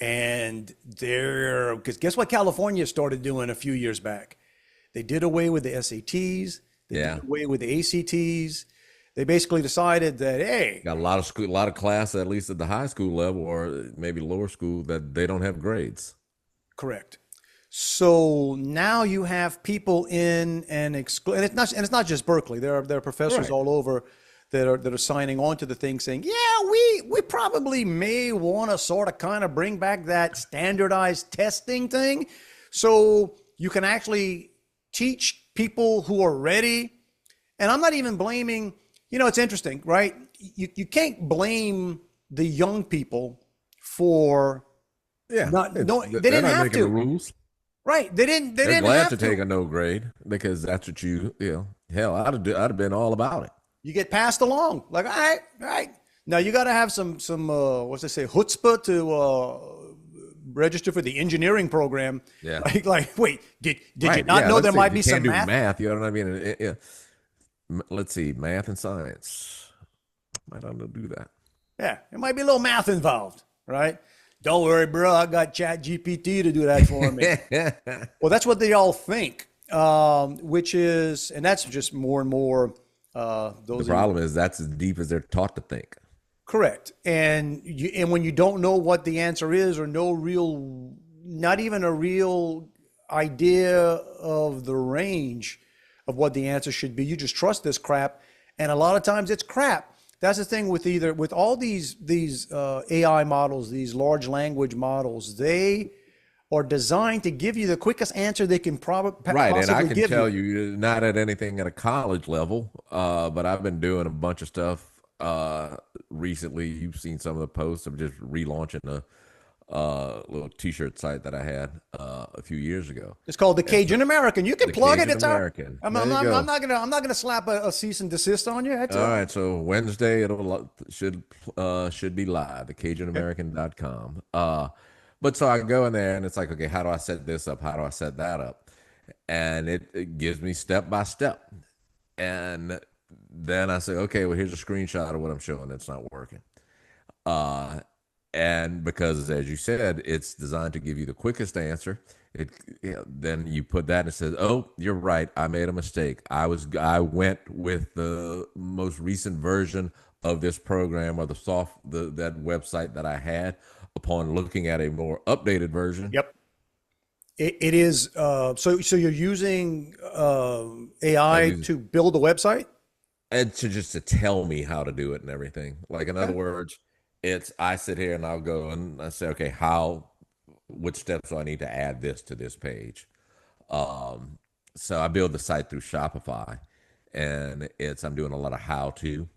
And because guess what California started doing a few years back? They did away with the SATs. They did away with the ACTs. They basically decided that, hey, got a lot of class, at least at the high school level or maybe lower school, that they don't have grades. Correct. So now you have people in and it's not just Berkeley. There are professors all over that are signing on to the thing saying, yeah, we probably may want to sort of kind of bring back that standardized testing thing so you can actually teach people who are ready. And I'm not even blaming, it's interesting, right? You can't blame the young people for they didn't have to. The rules. Right. They didn't They're have glad to take a no grade because that's what hell, I'd have been all about it. You get passed along. Like, all right. Now you got to have some what's they say, chutzpah to register for the engineering program. Yeah. Like wait, did you not know there might be some math? You know what I mean? Let's see, math and science. Might not do that. Yeah, there might be a little math involved, right? Don't worry, bro. I got Chat GPT to do that for me. Well, that's what they all think, which is, and that's just more and more. The problem is that's as deep as they're taught to think. Correct. And when you don't know what the answer is or not even a real idea of the range of what the answer should be, you just trust this crap. And a lot of times it's crap. That's the thing with all these AI models, these large language models, they are designed to give you the quickest answer they can possibly give you. Right, and I can tell you, not at anything at a college level, but I've been doing a bunch of stuff recently. You've seen some of the posts of just relaunching little T-shirt site that I had a few years ago. It's called the Cajun American. You can The plug it. Cajun It's our. American. I'm There you not. go. I'm not gonna slap a cease and desist on you. That's All right, so Wednesday should be live, thecajunamerican.com. But so I go in there and it's like, okay, how do I set this up? How do I set that up? And it gives me step by step. And then I say, okay, well, here's a screenshot of what I'm showing. It's not working. And because, as you said, it's designed to give you the quickest answer. Then you put that and it says, "Oh, you're right. I made a mistake. I went with the most recent version of this program or that website that I had. Upon looking at a more updated version." Yep. It is. So you're using AI to build a website, And to tell me how to do it and everything. Like, in other words, I sit here and I'll go and I say, okay, what steps do I need to add this to this page? So I build the site through Shopify, and I'm doing a lot of how to.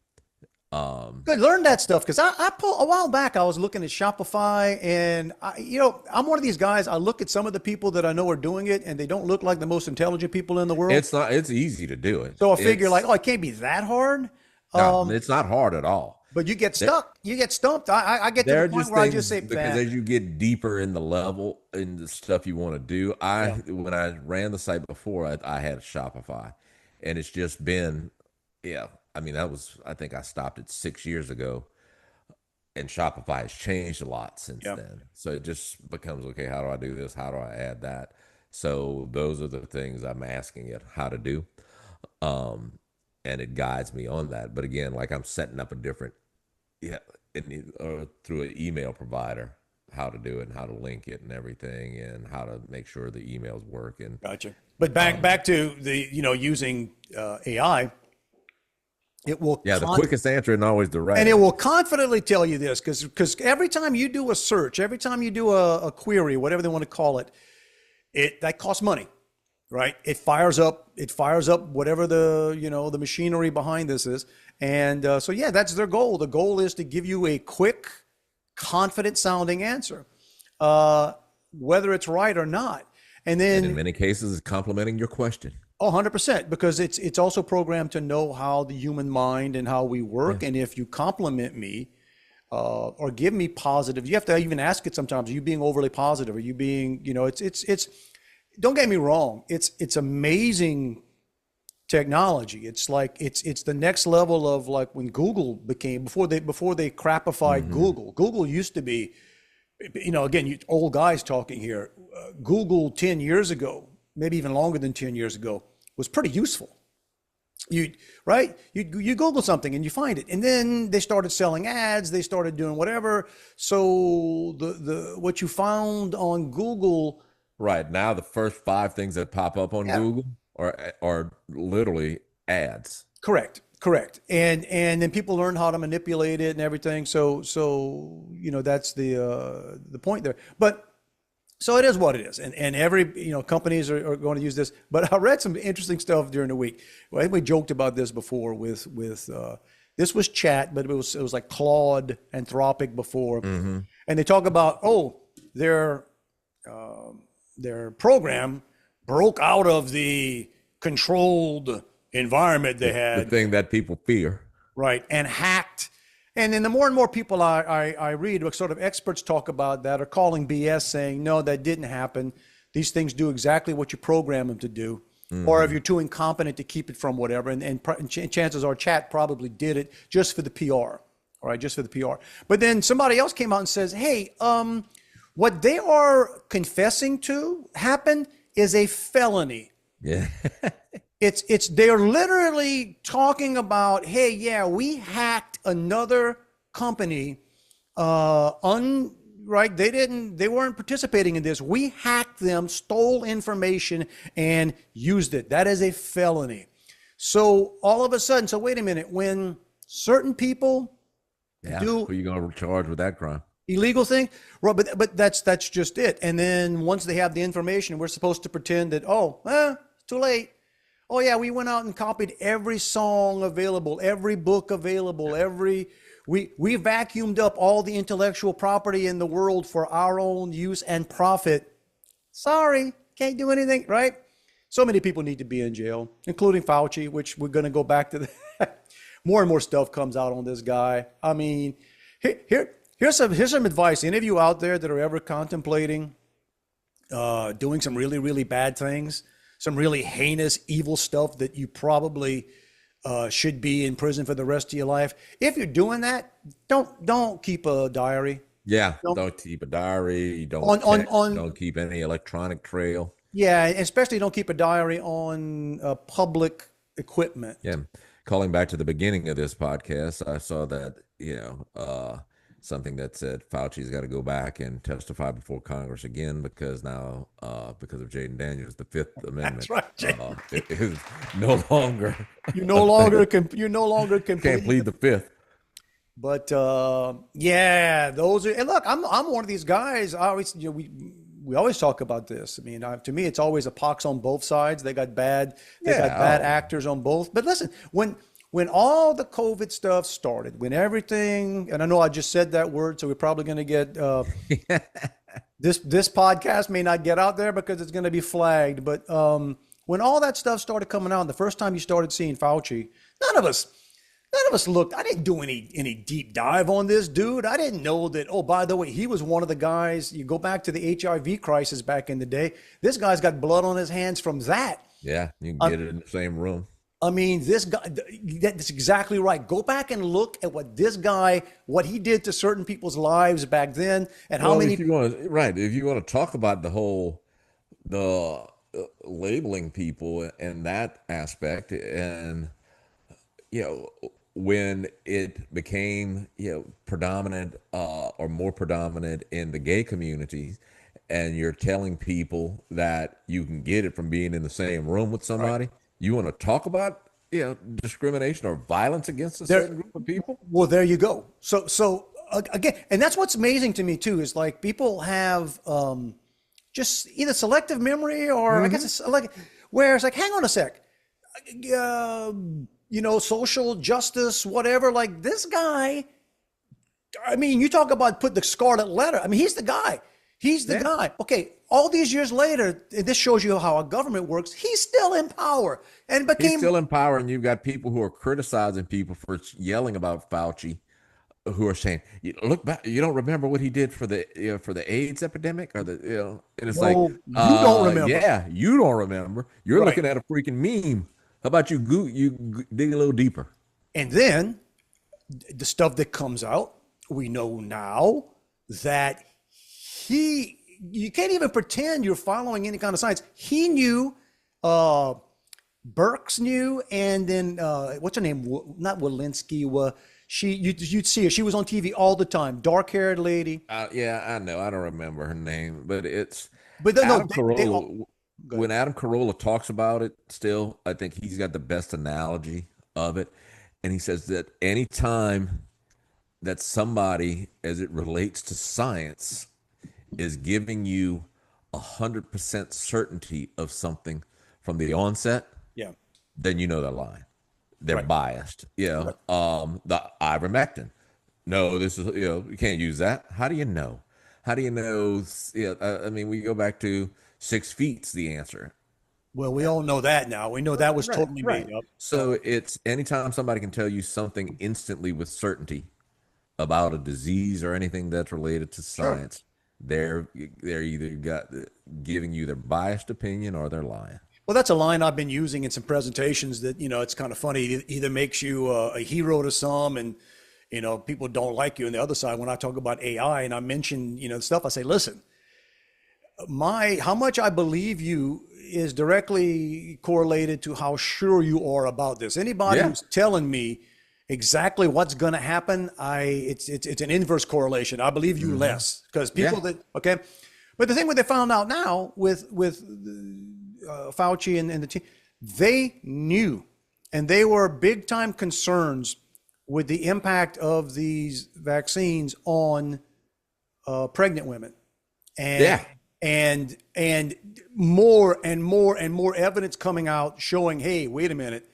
Good. Learn that stuff, because I pull a while back. I was looking at Shopify, and I'm one of these guys. I look at some of the people that I know are doing it, and they don't look like the most intelligent people in the world. It's easy to do it. So I figure it can't be that hard. No, it's not hard at all. But you get stuck. You get stumped. I get to the point where I just say, because as you get deeper in the level in the stuff you want to do, when I ran the site before, I had Shopify, and it's just been, I mean, I think I stopped it 6 years ago, and Shopify has changed a lot since then. So it just becomes, okay, how do I do this? How do I add that? So those are the things I'm asking it how to do. And it guides me on that. But again, like, I'm setting up a different, through an email provider, how to do it and how to link it and everything, and how to make sure the emails work. And gotcha. But back to the using AI. It will the quickest answer isn't always the right. And it will confidently tell you this, because every time you do a search, every time you do a query, whatever they want to call it, that costs money, right? It fires up whatever the machinery behind this is. And so that's their goal. The goal is to give you a quick, confident sounding answer, whether it's right or not. And then in many cases, it's complimenting your question. 100%, because it's also programmed to know how the human mind and how we work. And if you compliment me or give me positive, you have to even ask it sometimes, are you being overly positive? Are you being, it's don't get me wrong. It's amazing technology. It's like, it's the next level of, like, when Google became, before they crapified Google. Google used to be, again, you old guys talking here, Google 10 years ago, maybe even longer than 10 years ago, was pretty useful. You Google something and you find it, and then they started selling ads, they started doing whatever. So the what you found on Google, right now, the first 5 things that pop up on Google are literally ads. Correct. And then people learn how to manipulate it and everything. So that's the point there. But so it is what it is, and every companies are going to use this. But I read some interesting stuff during the week. Well, I think we joked about this before with this was chat, but it was like Claude, Anthropic before, and they talk about their program broke out of the controlled environment they had, the thing that people fear, right, and hacked. And then the more and more people I read, what sort of experts talk about that, are calling BS, saying, no, that didn't happen. These things do exactly what you program them to do. Or if you're too incompetent to keep it from whatever. And chances are chat probably did it just for the PR. All right, just for the PR. But then somebody else came out and says, hey, what they are confessing to happened is a felony. Yeah. They're literally talking about, hey, we hacked another company, right? They weren't participating in this. We hacked them, stole information, and used it. That is a felony. So all of a sudden, wait a minute, when certain people do, who are you going to charge with that crime? Illegal thing, right? But that's just it. And then once they have the information, we're supposed to pretend that, it's too late. Oh yeah, we went out and copied every song available, every book available, we vacuumed up all the intellectual property in the world for our own use and profit. Sorry, can't do anything, right? So many people need to be in jail, including Fauci, which we're going to go back to that. More and more stuff comes out on this guy. I mean, here's some advice. Any of you out there that are ever contemplating doing some really, really bad things, some really heinous, evil stuff that you probably should be in prison for the rest of your life. If you're doing that, don't keep a diary. Yeah, don't keep a diary. Don't keep any electronic trail. Yeah, especially don't keep a diary on public equipment. Yeah, calling back to the beginning of this podcast, I saw that something that said Fauci's got to go back and testify before Congress again because now because of Jaden Daniels, the Fifth Amendment. That's right, it is no longer. You no longer can can't plead the Fifth. But yeah, those are. And look, I'm one of these guys. I always, we always talk about this. I mean, to me, it's always a pox on both sides. They got bad actors on both. But listen, when all the COVID stuff started, when everything, and I know I just said that word, so we're probably going to get this podcast may not get out there because it's going to be flagged. But when all that stuff started coming out, and the first time you started seeing Fauci, none of us looked. I didn't do any deep dive on this dude. I didn't know that, oh, by the way, he was one of the guys. You go back to the HIV crisis back in the day. This guy's got blood on his hands from that. Yeah, you can get it in the same room. I mean, this guy, that's exactly right. Go back and look at what he did to certain people's lives back then and how many. If you want to talk about the labeling people and that aspect, and, when it became, predominant or more predominant in the gay communities, and you're telling people that you can get it from being in the same room with somebody. Right. You want to talk about, discrimination or violence against a certain group of people? Well, there you go. So again, and that's what's amazing to me too, is like people have just either selective memory or I guess it's like, where it's like, hang on a sec, social justice, whatever, like this guy, I mean, you talk about put the scarlet letter. I mean, he's the guy. He's the guy. Okay, all these years later, this shows you how our government works. He's still in power and he's still in power, and you've got people who are criticizing people for yelling about Fauci, who are saying, "Look back, you don't remember what he did for the AIDS epidemic, or and it's like, you don't remember. Yeah, you don't remember. You're looking at a freaking meme. How about you dig a little deeper?" And then the stuff that comes out, we know now that you can't even pretend you're following any kind of science. He knew, Burks knew, and then what's her name? Not Walensky. You'd see her. She was on TV all the time. Dark-haired lady. Yeah, I know. I don't remember her name, but it's. But Adam Carolla. When Adam Carolla talks about it, still, I think he's got the best analogy of it, and he says that any time that somebody, as it relates to science, is giving you 100% certainty of something from the onset, then you know they're lying. They're biased. The ivermectin. No, this is, you can't use that. How do you know? How do you know? I mean, we go back to 6 feet's the answer. Well, we all know that now. We know that was totally made up. So it's anytime somebody can tell you something instantly with certainty about a disease or anything that's related to science, they're either giving you their biased opinion or they're lying. Well, that's a line I've been using in some presentations that, it's kind of funny. It either makes you a hero to some and, people don't like you on the other side. When I talk about AI and I mention, stuff, I say, listen, how much I believe you is directly correlated to how sure you are about this. Anybody who's telling me exactly what's going to happen, it's an inverse correlation. I believe you less because people but the thing what they found out now with Fauci and the team, they knew, and they were big time concerns with the impact of these vaccines on pregnant women. And and more and more and more evidence coming out showing, hey, wait a minute,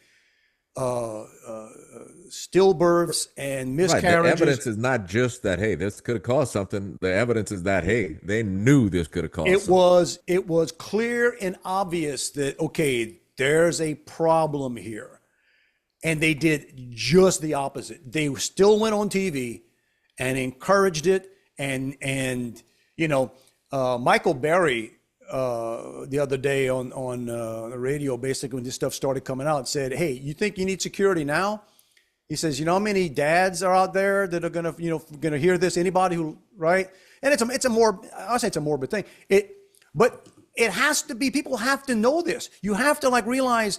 stillbirths and Right. The miscarriages. evidence is not just that, hey, this could have caused something. The evidence is that, hey, they knew this could have caused something. It was clear and obvious that, okay, there's a problem here. And they did just the opposite. They still went on TV and encouraged it. And Michael Berry the other day on the radio, basically when this stuff started coming out, said, "Hey, you think you need security now?" He says, "You know how many dads are out there that are gonna hear this? Anybody who, right?" And it's a more, I'll say it's a morbid thing. But it has to be. People have to know this. You have to realize.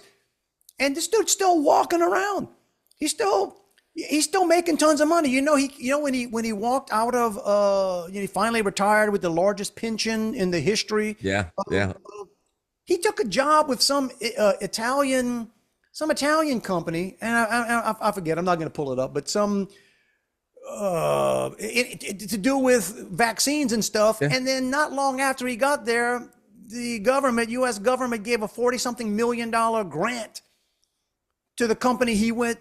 And this dude's still walking around. He's still making tons of money. When he walked out of he finally retired with the largest pension in the history. Yeah. He took a job with some Italian company, and I forget. I'm not going to pull it up, but some to do with vaccines and stuff. Yeah. And then not long after he got there, the U.S. government gave a $40-something million grant to the company he went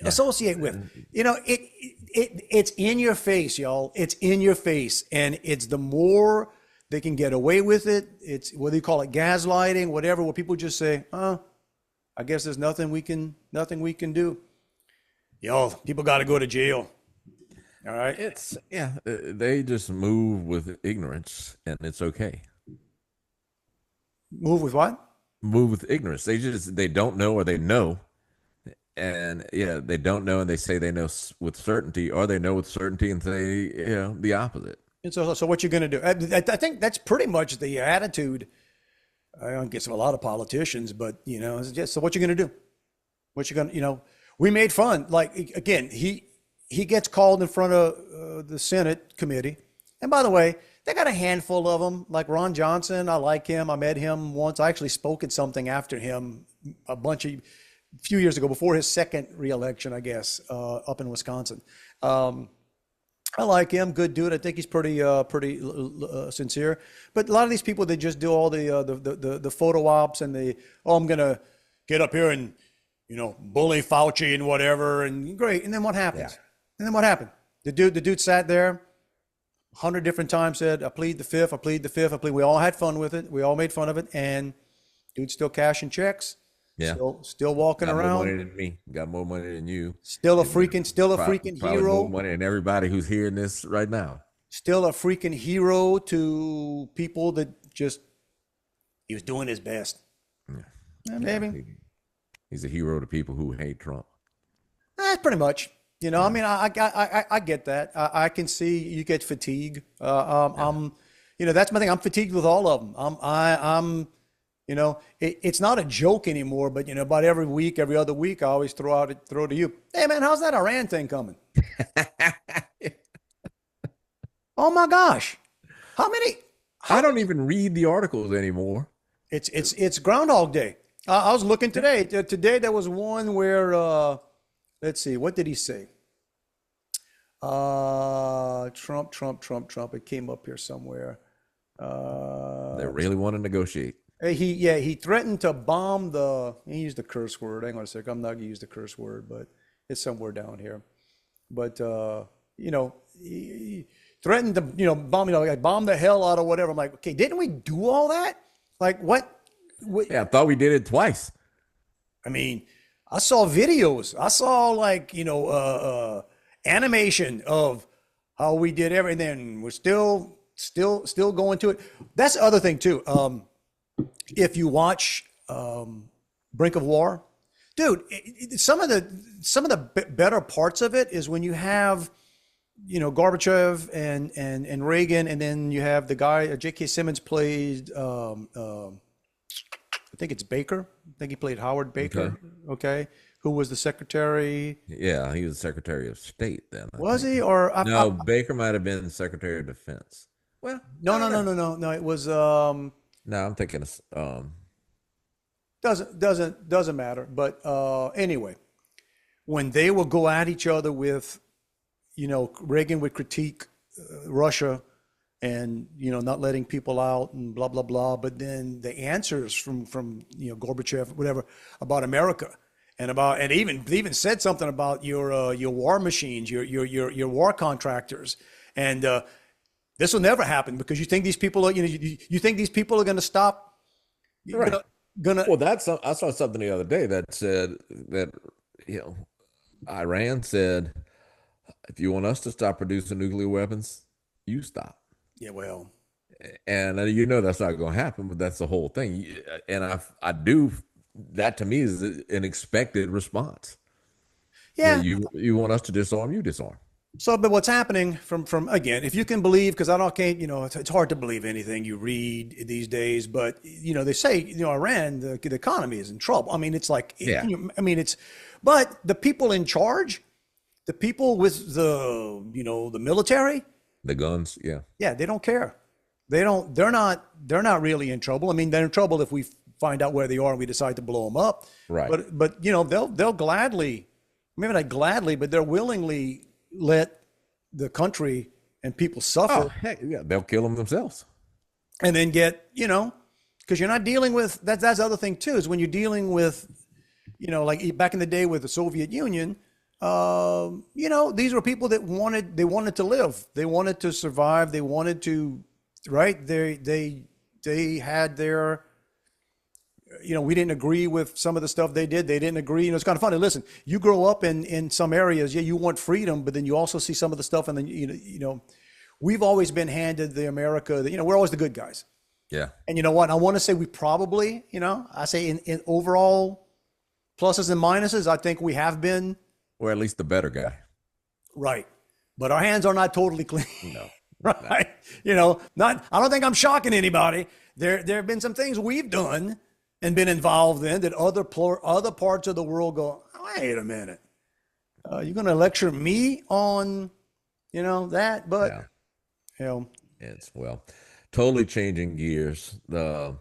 associate with. It's in your face, y'all. It's in your face. And it's the more they can get away with it. It's whether you call it gaslighting, whatever, where people just say, I guess there's nothing we can do. Y'all, people got to go to jail. All right. They just move with ignorance, and it's okay. Move with what? Move with ignorance. They don't know, or they know, and they don't know, and they say they know with certainty, or they know with certainty and say the opposite. And so what you're going to do? I think that's pretty much the attitude. I don't guess of a lot of politicians, but it's just, so what you're going to do? What you're going to we made fun. Again, he gets called in front of the Senate committee, and by the way, they got a handful of them, like Ron Johnson. I like him. I met him once. I actually spoke at something after him a few years ago, before his second reelection, I guess, up in Wisconsin. I like him. Good dude. I think he's pretty sincere. But a lot of these people, they just do all the photo ops and I'm going to get up here and, bully Fauci and whatever. And great. And then what happens? Yeah. And then what happened? The dude sat there 100 different times, said, I plead the fifth. We all had fun with it. We all made fun of it. And dude's still cashing checks. Yeah. Still walking around. Got more money than me. Got more money than you. Still a freaking hero. More money than everybody who's hearing this right now. Still a freaking hero to people that he was doing his best. Yeah, maybe. He's a hero to people who hate Trump. Pretty much. I mean, I get that. I can see you get fatigue. That's my thing. I'm fatigued with all of them. I'm it's not a joke anymore, but about every week, every other week, I always throw to you, hey man, how's that Iran thing coming? Oh my gosh. I don't even read the articles anymore. It's Groundhog Day. I was looking today. Today there was one where, let's see, what did he say? Trump. It came up here somewhere. They really want to negotiate. He threatened to bomb he used the curse word. Hang on a second. I'm not going to use the curse word, but it's somewhere down here. But, he threatened to, bomb the hell out of whatever. I'm like, okay, didn't we do all that? Like what? Yeah, I thought we did it twice. I mean, I saw videos. I saw animation of how we did everything. We're still going to it. That's the other thing too. If you watch Brink of War, dude, some of the better parts of it is when you have Gorbachev and Reagan, and then you have the guy J.K. Simmons played. I think it's Baker. I think he played Howard Baker. Okay. Who was the secretary? Yeah, he was Secretary of State then. Was he? Or no, Baker might have been Secretary of Defense. Well, no. It was. No, I'm thinking. Doesn't matter. But anyway, when they will go at each other with, Reagan would critique Russia, and not letting people out and blah blah blah. But then the answers from Gorbachev, whatever, about America, and even said something about your war machines, your war contractors, and this will never happen because you think these people are you think these people are going to stop. Right. Gonna. Well, I saw something the other day that said that Iran said, if you want us to stop producing nuclear weapons, you stop. Yeah, well, And that's not going to happen, but that's the whole thing. And that to me is an expected response. yeah. You want us to disarm, you disarm. So, but what's happening from again, if you can believe, because it's hard to believe anything you read these days, but they say, Iran, the economy is in trouble. I mean, it's like, Yeah. but the people in charge, the people with the military, The guns, yeah, they don't care. They're not really in trouble. I mean, they're in trouble if we find out where they are and we decide to blow them up. Right. But they'll gladly, maybe not gladly, but they'll willingly let the country and people suffer. Oh, heck, yeah, they'll kill them themselves. And then get, because you're not dealing with, that's the other thing too, is when you're dealing with, like back in the day with the Soviet Union, these were people that wanted to live. They wanted to survive. They wanted to, right? They had their, we didn't agree with some of the stuff they did. They didn't agree. It's kind of funny. Listen, you grow up in some areas, you want freedom, but then you also see some of the stuff, and then we've always been handed the America that we're always the good guys. Yeah. And you know what? I want to say we probably, I say in overall pluses and minuses, I think we have been, or at least the better guy. right. But our hands are not totally clean. No. Right. I don't think I'm shocking anybody. There have been some things we've done and been involved in that other parts of the world go, wait a minute, you're going to lecture me on, that? But, It's totally changing gears. The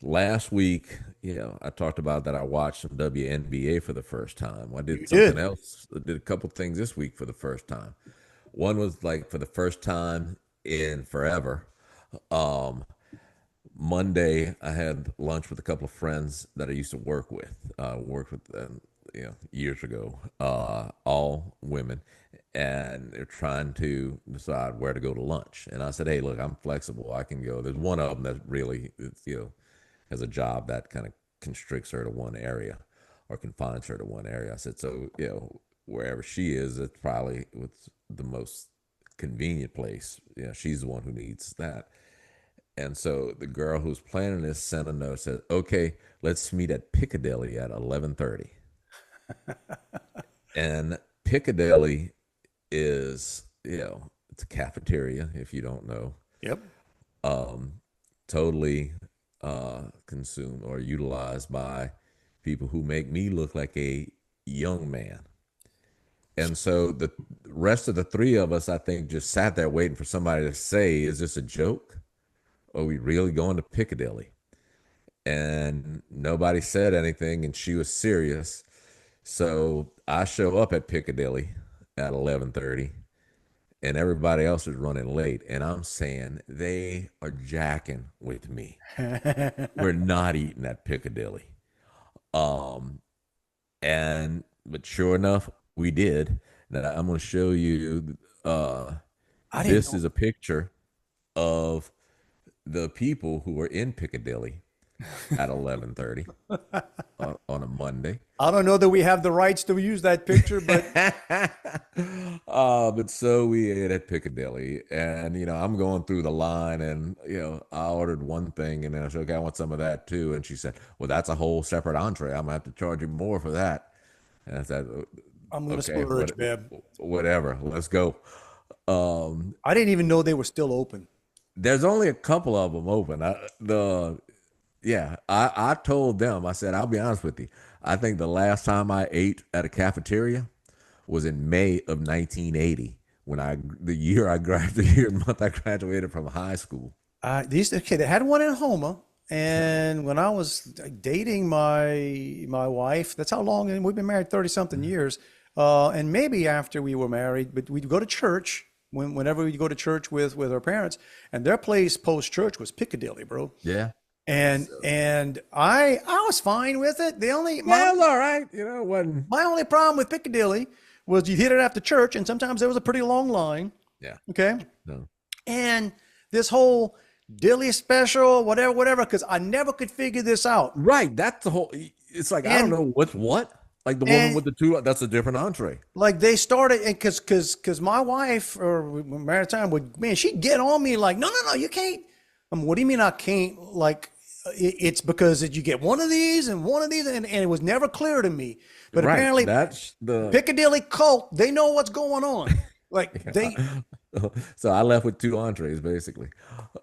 last week, I talked about that I watched some WNBA for the first time. I did something else. I did a couple things this week for the first time. One was like for the first time in forever. Monday, I had lunch with a couple of friends that I used to work with. Worked with them, years ago. All women, and they're trying to decide where to go to lunch. And I said, "Hey, look, I'm flexible. I can go." There's one of them that really, has a job that kind of constricts her to one area, or confines her to one area. I said, "So, wherever she is, it's probably what's the most convenient place. She's the one who needs that." And so the girl who's planning this sent a note, said, "Okay, let's meet at Piccadilly at 11:30. And Piccadilly is, it's a cafeteria, if you don't know. Yep. Totally consumed or utilized by people who make me look like a young man. And so the rest of the three of us, I think, just sat there waiting for somebody to say, is this a joke? Are we really going to Piccadilly? And nobody said anything, and she was serious. So I show up at Piccadilly at 11:30, and everybody else is running late. And I'm saying, they are jacking with me. We're not eating at Piccadilly. But sure enough, we did. Now I'm going to show you. This is a picture of the people who were in Piccadilly at 11:30 on a Monday. I don't know that we have the rights to use that picture, but but so we ate at Piccadilly, and I'm going through the line, and I ordered one thing, and then I said, "Okay, I want some of that too." And she said, "Well, that's a whole separate entree. I'm gonna have to charge you more for that." And I said, I'm gonna "Okay, splurge, babe. whatever. Let's go." I didn't even know they were still open. There's only a couple of them open. I told them, I said, I'll be honest with you. I think the last time I ate at a cafeteria was in May of 1980, the month I graduated from high school. They had one in Houma, and when I was dating my wife, that's how long, and we've been married 30 something years. And maybe after we were married, but we'd go to church whenever we go to church with our parents, and their place post church was Piccadilly, bro. Yeah. And I was fine with it. It was all right. You know, it wasn't. My only problem with Piccadilly was you hit it after church, and sometimes there was a pretty long line. Yeah. Okay. No. And this whole dilly special, whatever, because I never could figure this out. Right. That's the whole. It's like, I don't know what's what. Like the woman with the two, that's a different entree. Like they started, and because my wife or Maritime she'd get on me like, no, you can't. What do you mean I can't? Like, it's because you get one of these, and it was never clear to me. But Right. apparently, That's the Piccadilly cult, they know what's going on. Like they, So I left with two entrees basically.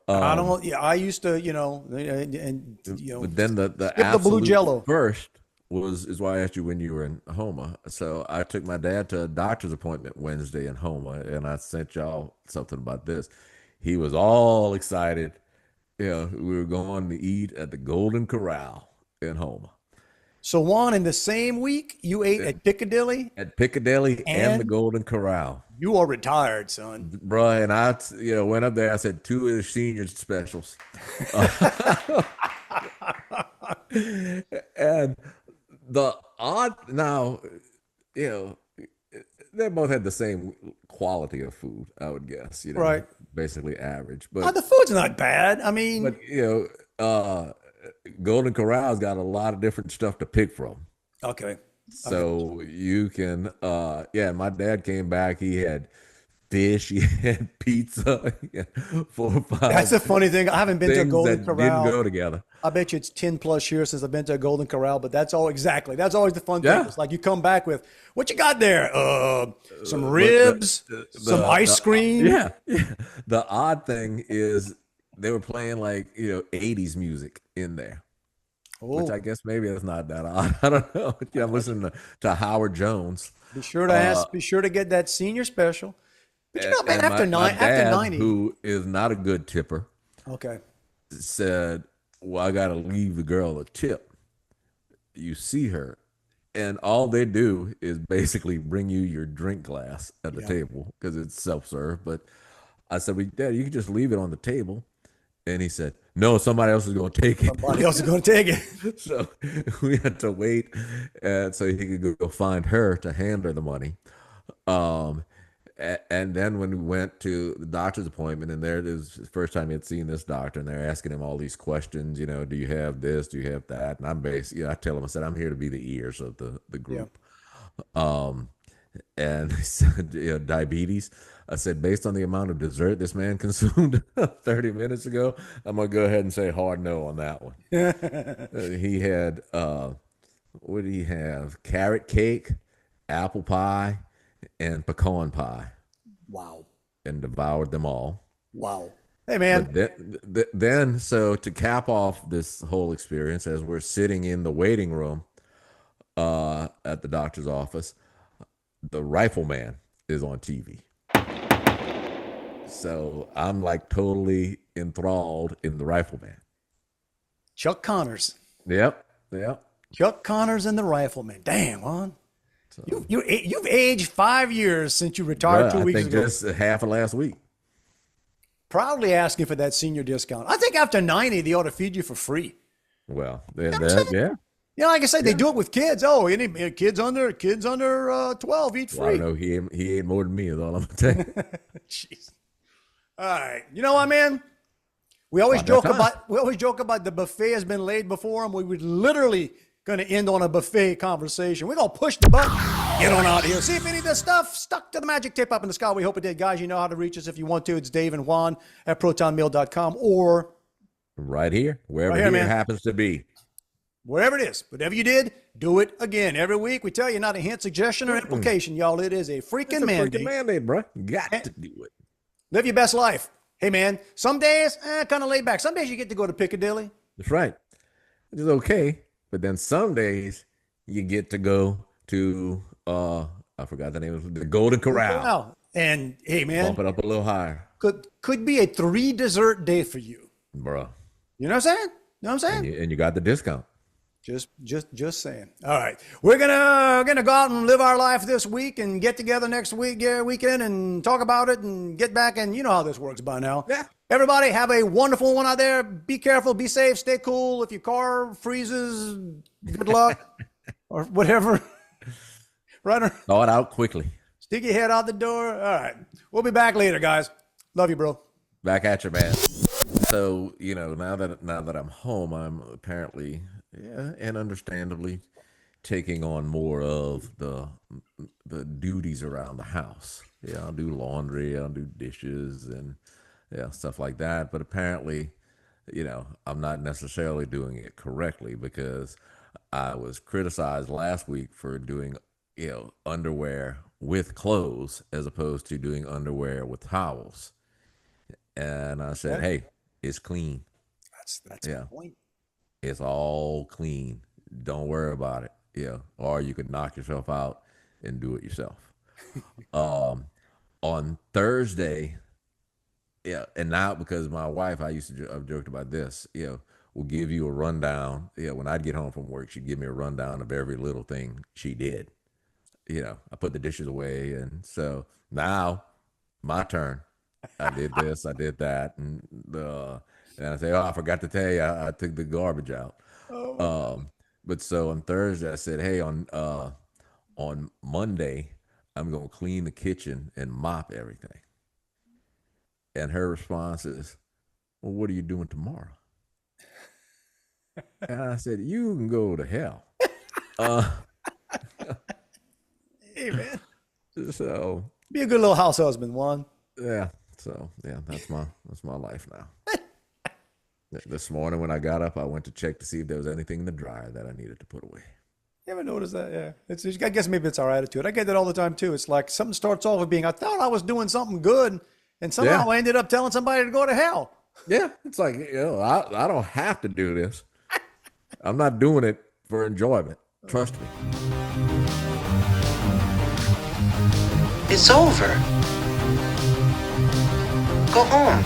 I don't. Yeah, I used to, and But then the skip the blue absolute Jello. first is why I asked you when you were in Homa. So I took my dad to a doctor's appointment Wednesday in Homa, and I sent y'all something about this. He was all excited. Yeah, we were going to eat at the Golden Corral in Homa. So Juan, in the same week, you ate at Piccadilly. At Piccadilly and the Golden Corral. You are retired, son. Bruh, and I went up there. I said, 2 of the senior specials. And the odd now, they both had the same quality of food, I would guess. Right. Basically average. But The food's not bad. I mean, but Golden Corral's got a lot of different stuff to pick from. okay. So you can, my dad came back. He had fish, he had pizza, he had 4 or 5. That's the funny thing. I haven't been to a things Golden that Corral. didn't go together. I bet you it's 10 plus years since I've been to a Golden Corral, but that's always the fun Yeah. thing. It's like you come back with, what you got there? Some ribs, some ice cream. Yeah. The odd thing is they were playing like, 80s music in there. Which I guess maybe it's not that odd. I don't know. I'm listening to Howard Jones. Be sure to get that senior special. But man, after my dad, 90. who is not a good tipper, Okay. said, well, I got to leave the girl a tip. You see her, and all they do is basically bring you your drink glass at the table because it's self-serve. But I said, well, Dad, you can just leave it on the table. And he said, no, somebody else is going to take it. Somebody else is going to take it. So we had to wait, and so he could go find her to hand her the money. And then when we went to the doctor's appointment, and there it is, the first time he had seen this doctor, and they're asking him all these questions, do you have this? Do you have that? And I'm basically, I tell him, I said, I'm here to be the ears of the group. And he said, diabetes. I said, based on the amount of dessert this man consumed 30 minutes ago, I'm going to go ahead and say hard no on that one. He had, what did he have? Carrot cake, apple pie, and pecan pie. Wow. And devoured them all. Wow. Hey, man. But then, so to cap off this whole experience, as we're sitting in the waiting room at the doctor's office, the Rifleman is on TV. So I'm like totally enthralled in the Rifleman. Chuck Connors. Yep. Chuck Connors and the Rifleman. Damn, Juan. So, you've aged 5 years since you retired 2 weeks ago. I think just half of last week. Proudly asking for that senior discount. I think after 90, they ought to feed you for free. Well, Yeah, like I said, they do it with kids. Oh, any kids under 12 eat free. Well, I know he ate more than me. Is all I'm gonna tell you. Jeez. All right, you know what, man? We always joke about the buffet has been laid before him. We were literally going to end on a buffet conversation. We're going to push the button, get on out here. See if any of this stuff stuck to the magic tape up in the sky. We hope it did. Guys, you know how to reach us if you want to. It's Dave and Juan at protonmail.com or right here, wherever it happens to be. Wherever it is. Whatever you did, do it again. Every week we tell you, not a hint, suggestion, or implication, y'all. It is a freaking mandate. Freaking mandate, bro. Got to do it. Live your best life. Hey, man, some days, kind of laid back. Some days you get to go to Piccadilly. That's right. Which is okay. But then some days you get to go to, I forgot the name of it, the Golden Corral. And, hey, man. Bump it up a little higher. Could be a 3 dessert day for you. Bro. You know what I'm saying? And you got the discount. Just saying. All right, we're gonna go out and live our life this week and get together next weekend and talk about it and get back. And you know how this works by now. Yeah. Everybody have a wonderful one out there. Be careful, be safe, stay cool. If your car freezes, good luck or whatever. Right. Thaw it out quickly. Stick your head out the door. All right, we'll be back later, guys. Love you, bro. Back at you, man. So, now that I'm home, I'm apparently, and understandably, taking on more of the duties around the house. Yeah, I'll do laundry, I'll do dishes, and stuff like that. But apparently, I'm not necessarily doing it correctly because I was criticized last week for doing, underwear with clothes as opposed to doing underwear with towels. And I said, hey, it's clean. That's the point. It's all clean. Don't worry about it. Yeah. Or you could knock yourself out and do it yourself. On Thursday, and now because my wife, I've joked about this, will give you a rundown. When I'd get home from work, she'd give me a rundown of every little thing she did. I put the dishes away. And so now my turn. I did this, I did that. And I say, I forgot to tell you, I took the garbage out. But so on Thursday, I said, hey, on Monday, I'm going to clean the kitchen and mop everything. And her response is, well, what are you doing tomorrow? And I said, you can go to hell. Hey, man. So be a good little house husband, Juan. Yeah. So that's my life now. This morning when I got up, I went to check to see if there was anything in the dryer that I needed to put away. You ever notice that? Yeah. I guess maybe it's our attitude. I get that all the time too. It's like something starts off with being, I thought I was doing something good, and somehow I ended up telling somebody to go to hell. Yeah. It's like, I don't have to do this. I'm not doing it for enjoyment. Trust me. It's over. Go home.